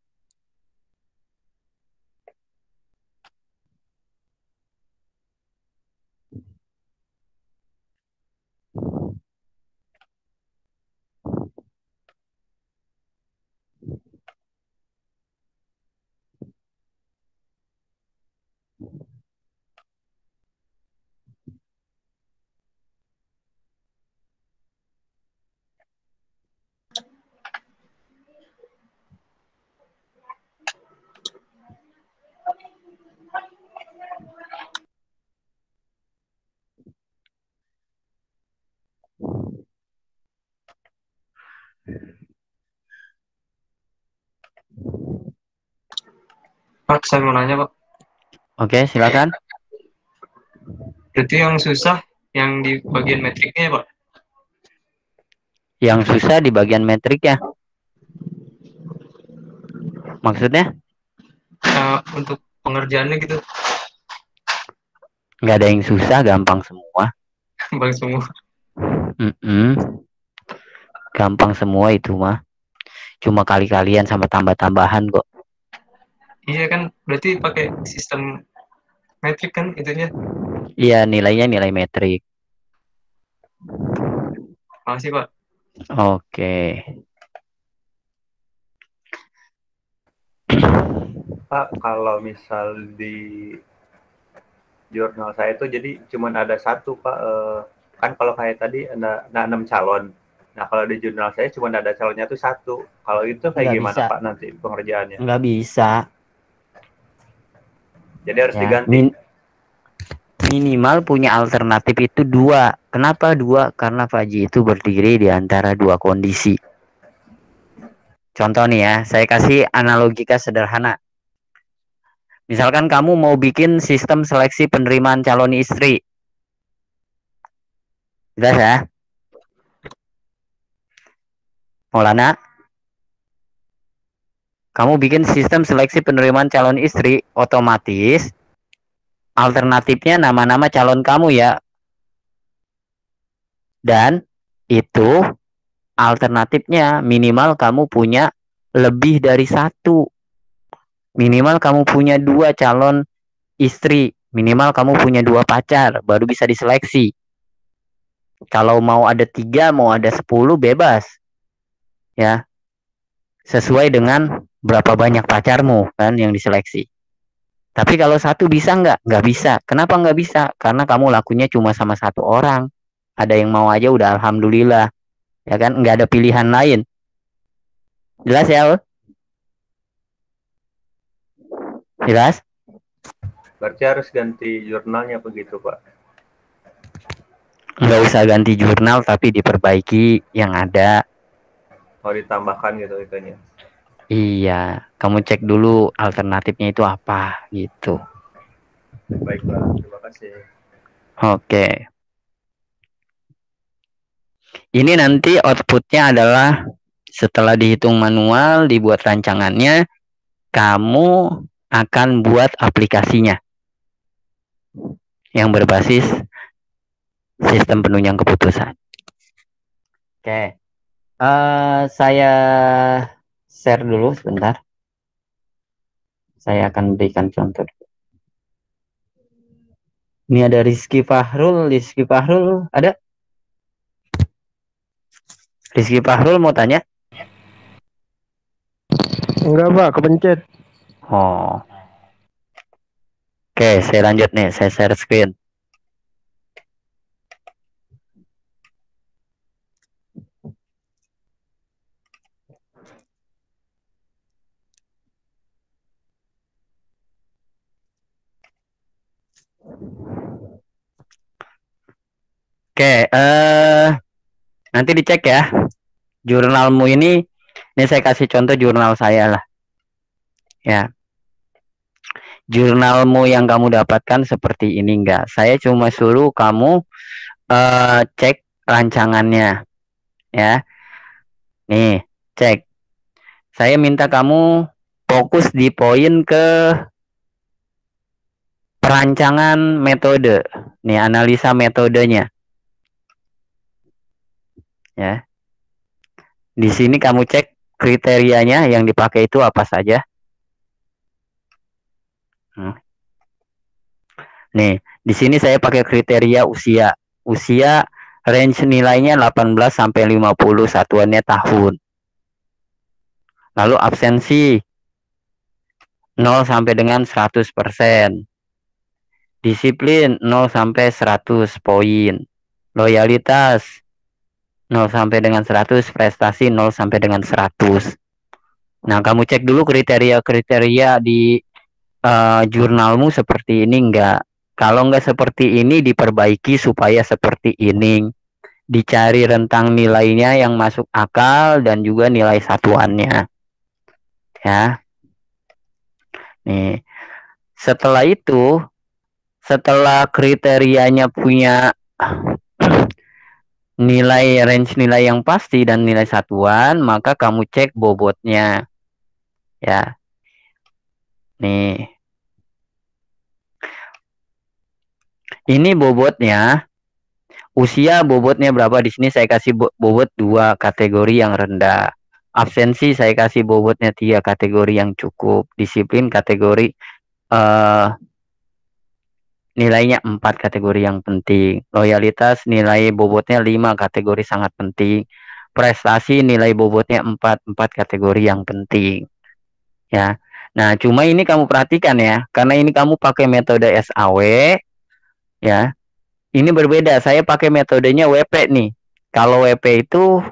Pak, saya mau nanya, Pak. Oke, silakan. Berarti yang susah yang di bagian metriknya ya, Pak? Yang susah di bagian metriknya. Maksudnya? Untuk pengerjaannya gitu. Nggak ada yang susah, gampang semua. Gampang semua. Gampang semua itu mah. Cuma kali-kalian sama tambah-tambahan kok. Iya kan, berarti pakai sistem metrik kan itunya. Iya, nilainya nilai metrik. Makasih, Pak. Oke. Pak, kalau misal di jurnal saya itu jadi cuma ada satu, Pak. Kan kalau kayak tadi ada 6 calon. Nah, kalau di jurnal saya cuma ada calonnya tuh satu. Kalau itu kayak Nggak gimana, bisa. Pak, nanti pengerjaannya? Nggak bisa. Jadi harus Ya, diganti. minimal punya alternatif itu 2. Kenapa 2? Karena Faji itu berdiri di antara 2 kondisi. Contoh nih ya, saya kasih analogika sederhana. Misalkan kamu mau bikin sistem seleksi penerimaan calon istri. Jelas ya? Maulana? Kamu bikin sistem seleksi penerimaan calon istri, otomatis alternatifnya nama-nama calon kamu ya. Dan itu alternatifnya minimal kamu punya lebih dari 1. Minimal kamu punya 2 calon istri. Minimal kamu punya 2 pacar. Baru bisa diseleksi. Kalau mau ada 3, mau ada 10, bebas. Ya. Sesuai dengan berapa banyak pacarmu kan yang diseleksi. Tapi kalau 1 bisa nggak? Nggak bisa. Kenapa nggak bisa? Karena kamu lakunya cuma sama 1 orang. Ada yang mau aja udah alhamdulillah. Ya kan? Nggak ada pilihan lain. Jelas ya? Jelas? Berarti harus ganti jurnalnya begitu, Pak. Nggak usah ganti jurnal, tapi diperbaiki yang ada. Mau ditambahkan gitu itunya. Iya, kamu cek dulu alternatifnya itu apa gitu. Baiklah, terima kasih. Oke. Ini nanti outputnya adalah setelah dihitung manual, dibuat rancangannya, kamu akan buat aplikasinya yang berbasis sistem penunjang keputusan. Oke. Saya share dulu sebentar. Saya akan berikan contoh. Ini ada Rizky Fahrul. Rizky Fahrul ada? Rizky Fahrul mau tanya? Enggak, Pak, kepencet. Oh. Oke, saya lanjut nih. Saya share screen. Oke, nanti dicek ya. Jurnalmu ini saya kasih contoh jurnal saya lah. Ya. Jurnalmu yang kamu dapatkan seperti ini enggak? Saya cuma suruh kamu cek rancangannya. Ya. Nih, cek. Saya minta kamu fokus di poin ke perancangan metode. Nih, analisa metodenya. Ya. Di sini kamu cek kriterianya yang dipakai itu apa saja. Nih, di sini saya pakai kriteria usia. Usia range nilainya 18 sampai 50, satuannya tahun. Lalu absensi 0 sampai dengan 100%. Disiplin 0 sampai 100 poin. Loyalitas 0 sampai dengan 100, prestasi 0 sampai dengan 100. Nah, kamu cek dulu kriteria-kriteria di jurnalmu seperti ini enggak. Kalau enggak seperti ini, diperbaiki supaya seperti ini. Dicari rentang nilainya yang masuk akal dan juga nilai satuannya. Ya. Nih. Setelah itu, setelah kriterianya punya nilai range nilai yang pasti dan nilai satuan, maka kamu cek bobotnya. Ya. Nih. Ini bobotnya. Usia bobotnya berapa? Di sini saya kasih bobot 2 kategori yang rendah. Absensi saya kasih bobotnya 3 kategori yang cukup. Disiplin kategori nilainya 4 kategori yang penting. Loyalitas nilai bobotnya 5 kategori sangat penting. Prestasi nilai bobotnya 4 kategori yang penting. Ya. Nah, cuma ini kamu perhatikan ya, karena ini kamu pakai metode SAW, ya. Ini berbeda, saya pakai metodenya WP nih. Kalau WP itu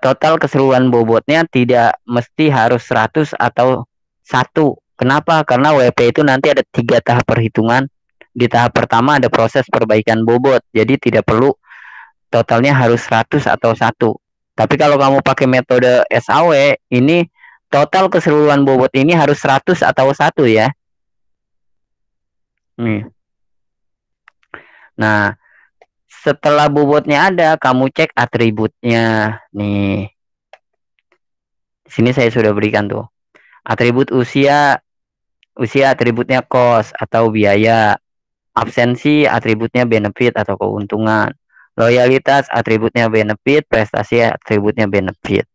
total keseluruhan bobotnya tidak mesti harus 100 atau 1. Kenapa? Karena WP itu nanti ada 3 tahap perhitungan. Di tahap pertama ada proses perbaikan bobot, jadi tidak perlu totalnya harus 100 atau 1. Tapi kalau kamu pakai metode SAW, ini total keseluruhan bobot ini harus 100 atau 1 ya. Nih. Nah, setelah bobotnya ada, kamu cek atributnya. Nih. Di sini saya sudah berikan tuh. Atribut usia atributnya cost atau biaya. Absensi atributnya benefit atau keuntungan. Loyalitas atributnya benefit, prestasi atributnya benefit.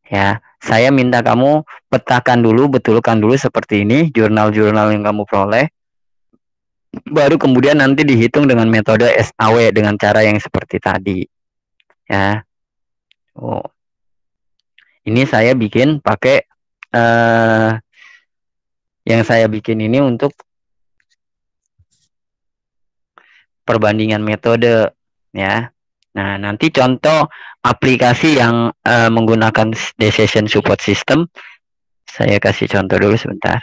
Ya, saya minta kamu petakan dulu, betulkan dulu seperti ini jurnal-jurnal yang kamu peroleh. Baru kemudian nanti dihitung dengan metode SAW dengan cara yang seperti tadi. Ya. Oh. Ini saya bikin pakai yang saya bikin ini untuk perbandingan metode ya. Nah, nanti contoh aplikasi yang menggunakan decision support system, saya kasih contoh dulu sebentar.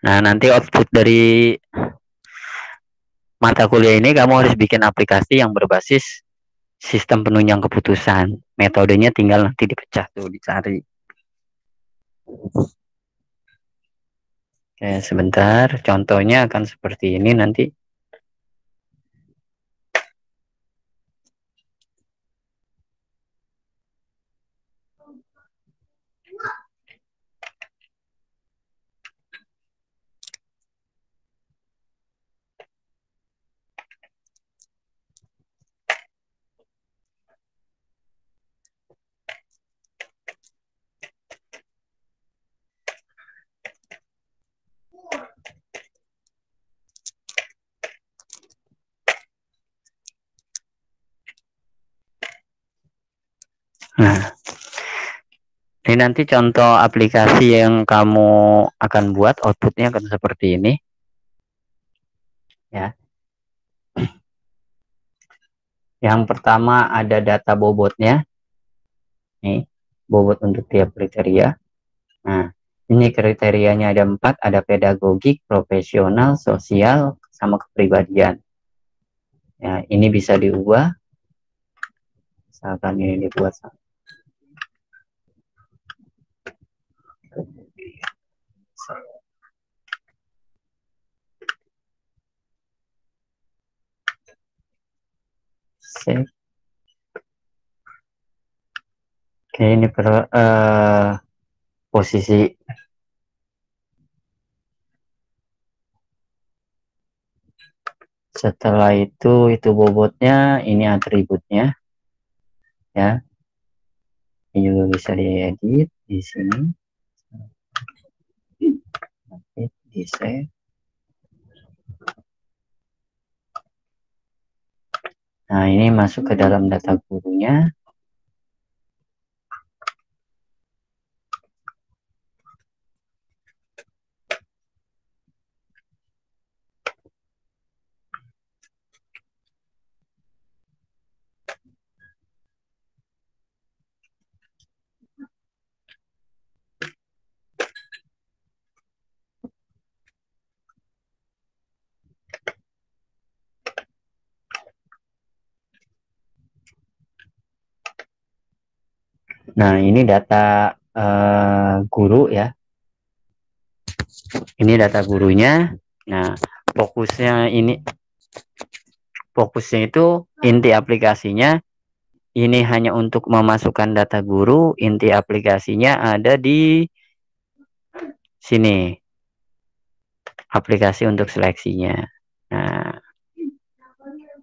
Nah, nanti output dari mata kuliah ini kamu harus bikin aplikasi yang berbasis sistem penunjang keputusan. Metodenya tinggal nanti dipecah tuh, dicari. Oke, sebentar. Contohnya akan seperti ini nanti. Nah, ini nanti contoh aplikasi yang kamu akan buat, outputnya akan seperti ini. Ya. Yang pertama ada data bobotnya. Nih, bobot untuk tiap kriteria. Nah, ini kriterianya ada 4, ada pedagogik, profesional, sosial, sama kepribadian. Ya, ini bisa diubah. Misalkan ini dibuat sama. Save. Oke, ini posisi. Setelah itu bobotnya, ini atributnya. Ya. Ini juga bisa diedit di sini. Di save. Nah, ini masuk ke dalam data gurunya. Nah, ini data guru ya. Ini data gurunya. Nah, fokusnya itu inti aplikasinya ini hanya untuk memasukkan data guru, inti aplikasinya ada di sini. Aplikasi untuk seleksinya. Nah,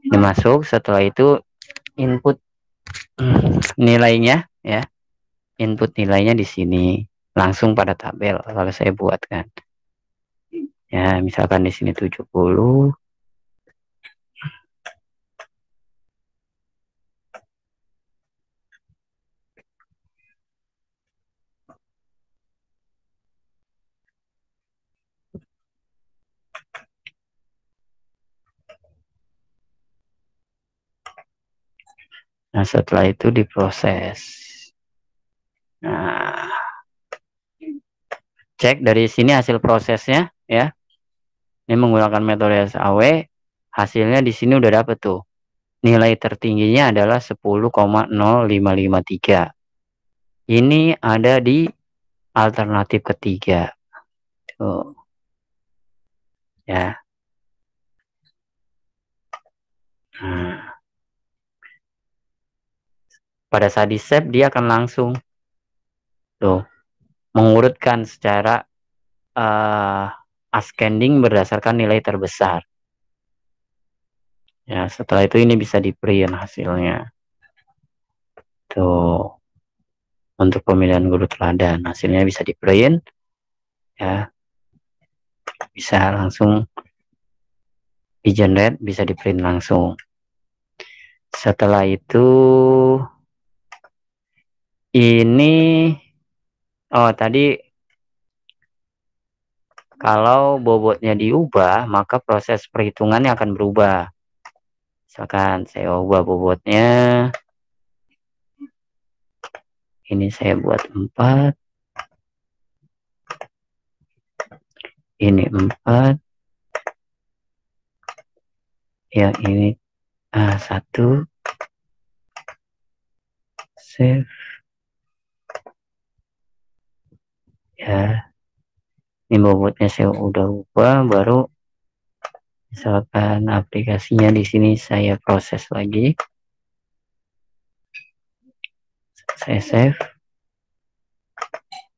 ini masuk, setelah itu input nilainya ya. Input nilainya di sini langsung pada tabel kalau saya buatkan. Ya, misalkan di sini 70. Nah, setelah itu diproses. Nah, cek dari sini hasil prosesnya ya. Ini menggunakan metode SAW, hasilnya di sini udah dapet tuh. Nilai tertingginya adalah 10,0553. Ini ada di alternatif ketiga. Tuh. Ya. Nah. Pada saat di save dia akan langsung tuh mengurutkan secara ascending berdasarkan nilai terbesar. Ya, setelah itu ini bisa di print hasilnya. Tuh. Untuk pemilihan guru teladan hasilnya bisa di print ya. Bisa langsung di generate, bisa di print langsung. Setelah itu ini tadi kalau bobotnya diubah, maka proses perhitungannya akan berubah. Misalkan saya ubah bobotnya. Ini saya buat 4. Ini 4. Yang ini 1. Save. Ya. Ini bobotnya saya udah ubah, baru misalkan aplikasinya di sini saya proses lagi. Saya save.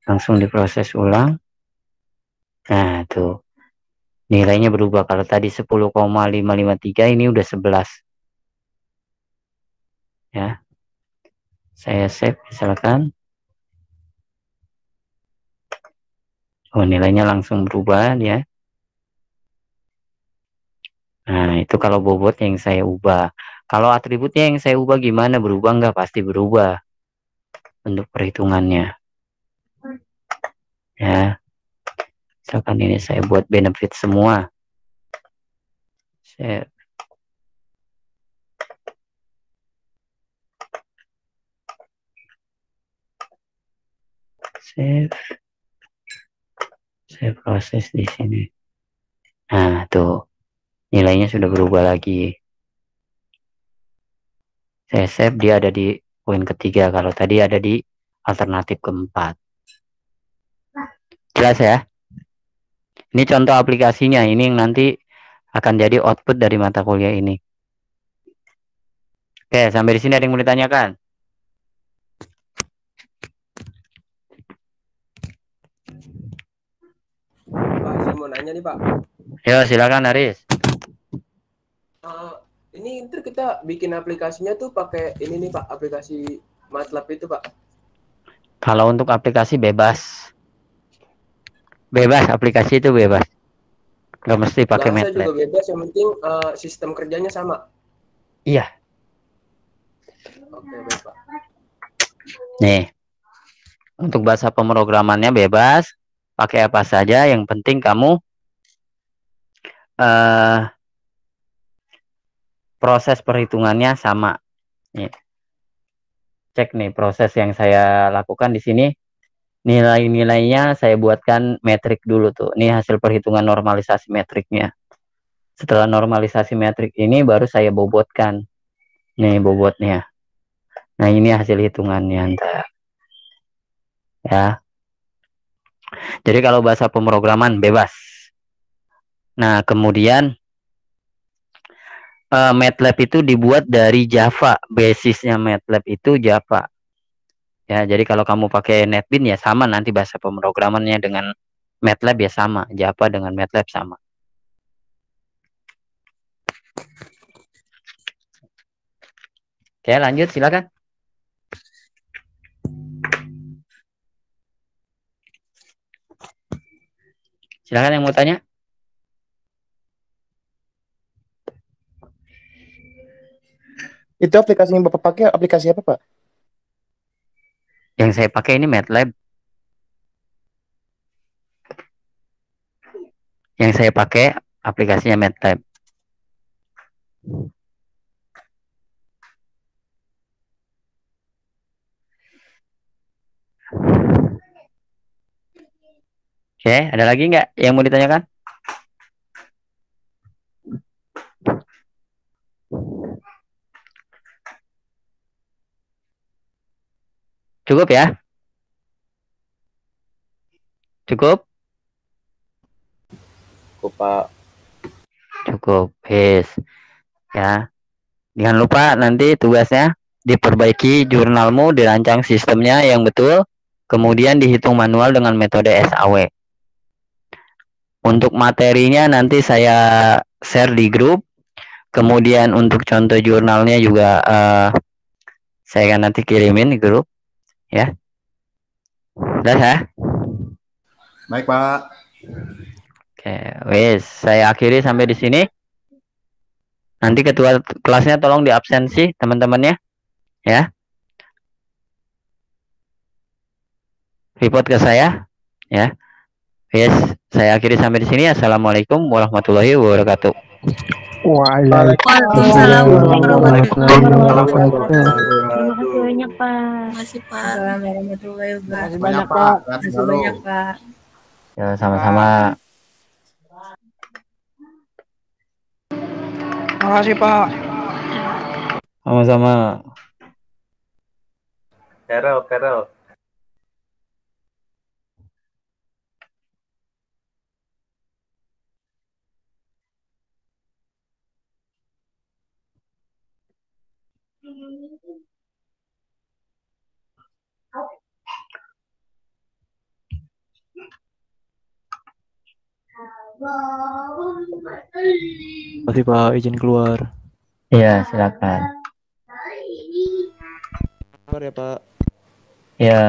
Langsung diproses ulang. Nah, tuh. Nilainya berubah. Kalau tadi 10,553 ini udah 11. Ya. Saya save misalkan. Nilainya langsung berubah ya. Nah, itu kalau bobot yang saya ubah. Kalau atributnya yang saya ubah gimana? Berubah nggak? Pasti berubah. Untuk perhitungannya. Ya. Misalkan ini saya buat benefit semua. Save. Save. Saya proses di sini. Nah, tuh. Nilainya sudah berubah lagi. Saya save, dia ada di poin ketiga. Kalau tadi ada di alternatif keempat. Jelas ya? Ini contoh aplikasinya. Ini yang nanti akan jadi output dari mata kuliah ini. Oke, sampai di sini ada yang mau ditanyakan? Pak, saya mau nanya nih Pak. Ya, silakan Haris. Ini ntar kita bikin aplikasinya tuh pakai ini nih Pak, aplikasi MATLAB itu Pak. Kalau untuk aplikasi bebas. Bebas, aplikasi itu bebas. Nggak mesti pakai MATLAB. Juga bebas, yang penting sistem kerjanya sama. Iya. Oke, baik Pak. Nih. Untuk bahasa pemrogramannya bebas. Pakai apa saja, yang penting kamu proses perhitungannya sama. Nih. Cek nih proses yang saya lakukan di sini. Nilai-nilainya saya buatkan metrik dulu tuh. Ini hasil perhitungan normalisasi metriknya. Setelah normalisasi metrik ini baru saya bobotkan. Nih bobotnya. Nah ini hasil hitungannya ntar. Ya. Jadi kalau bahasa pemrograman bebas. Nah kemudian MATLAB itu dibuat dari Java. Basisnya MATLAB itu Java. Ya, jadi kalau kamu pakai NetBeans ya sama nanti bahasa pemrogramannya dengan MATLAB ya sama. Java dengan MATLAB sama. Oke, lanjut silakan. Silakan yang mau tanya. Itu aplikasi yang Bapak pakai aplikasi apa, Pak? Yang saya pakai ini MATLAB. Yang saya pakai aplikasinya MATLAB. Oke, ada lagi nggak yang mau ditanyakan? Cukup ya? Cukup? Cukup, Pak. Cukup. Yes. Ya. Jangan lupa nanti tugasnya diperbaiki jurnalmu, dirancang sistemnya yang betul, kemudian dihitung manual dengan metode SAW. Untuk materinya nanti saya share di grup. Kemudian untuk contoh jurnalnya juga saya akan nanti kirimin di grup. Ya. Udah ya? Baik, Pak. Oke, wes, saya akhiri sampai di sini. Nanti ketua kelasnya tolong diabsensi teman-temannya, ya. Report ke saya, ya. Wes, saya akhiri sampai di sini. Assalamualaikum warahmatullahi wabarakatuh. Waalaikumsalam warahmatullahi wabarakatuh. Terima kasih banyak, Pak. Terima kasih, Pak. Warahmatullahi wabarakatuh. Banyak, Pak. Terima kasih banyak, Pak. Ya, sama-sama. Terima kasih, Pak. Sama-sama. Carol. Makasih Pak, izin keluar. Iya, silakan. Keluar ya Pak. Ya.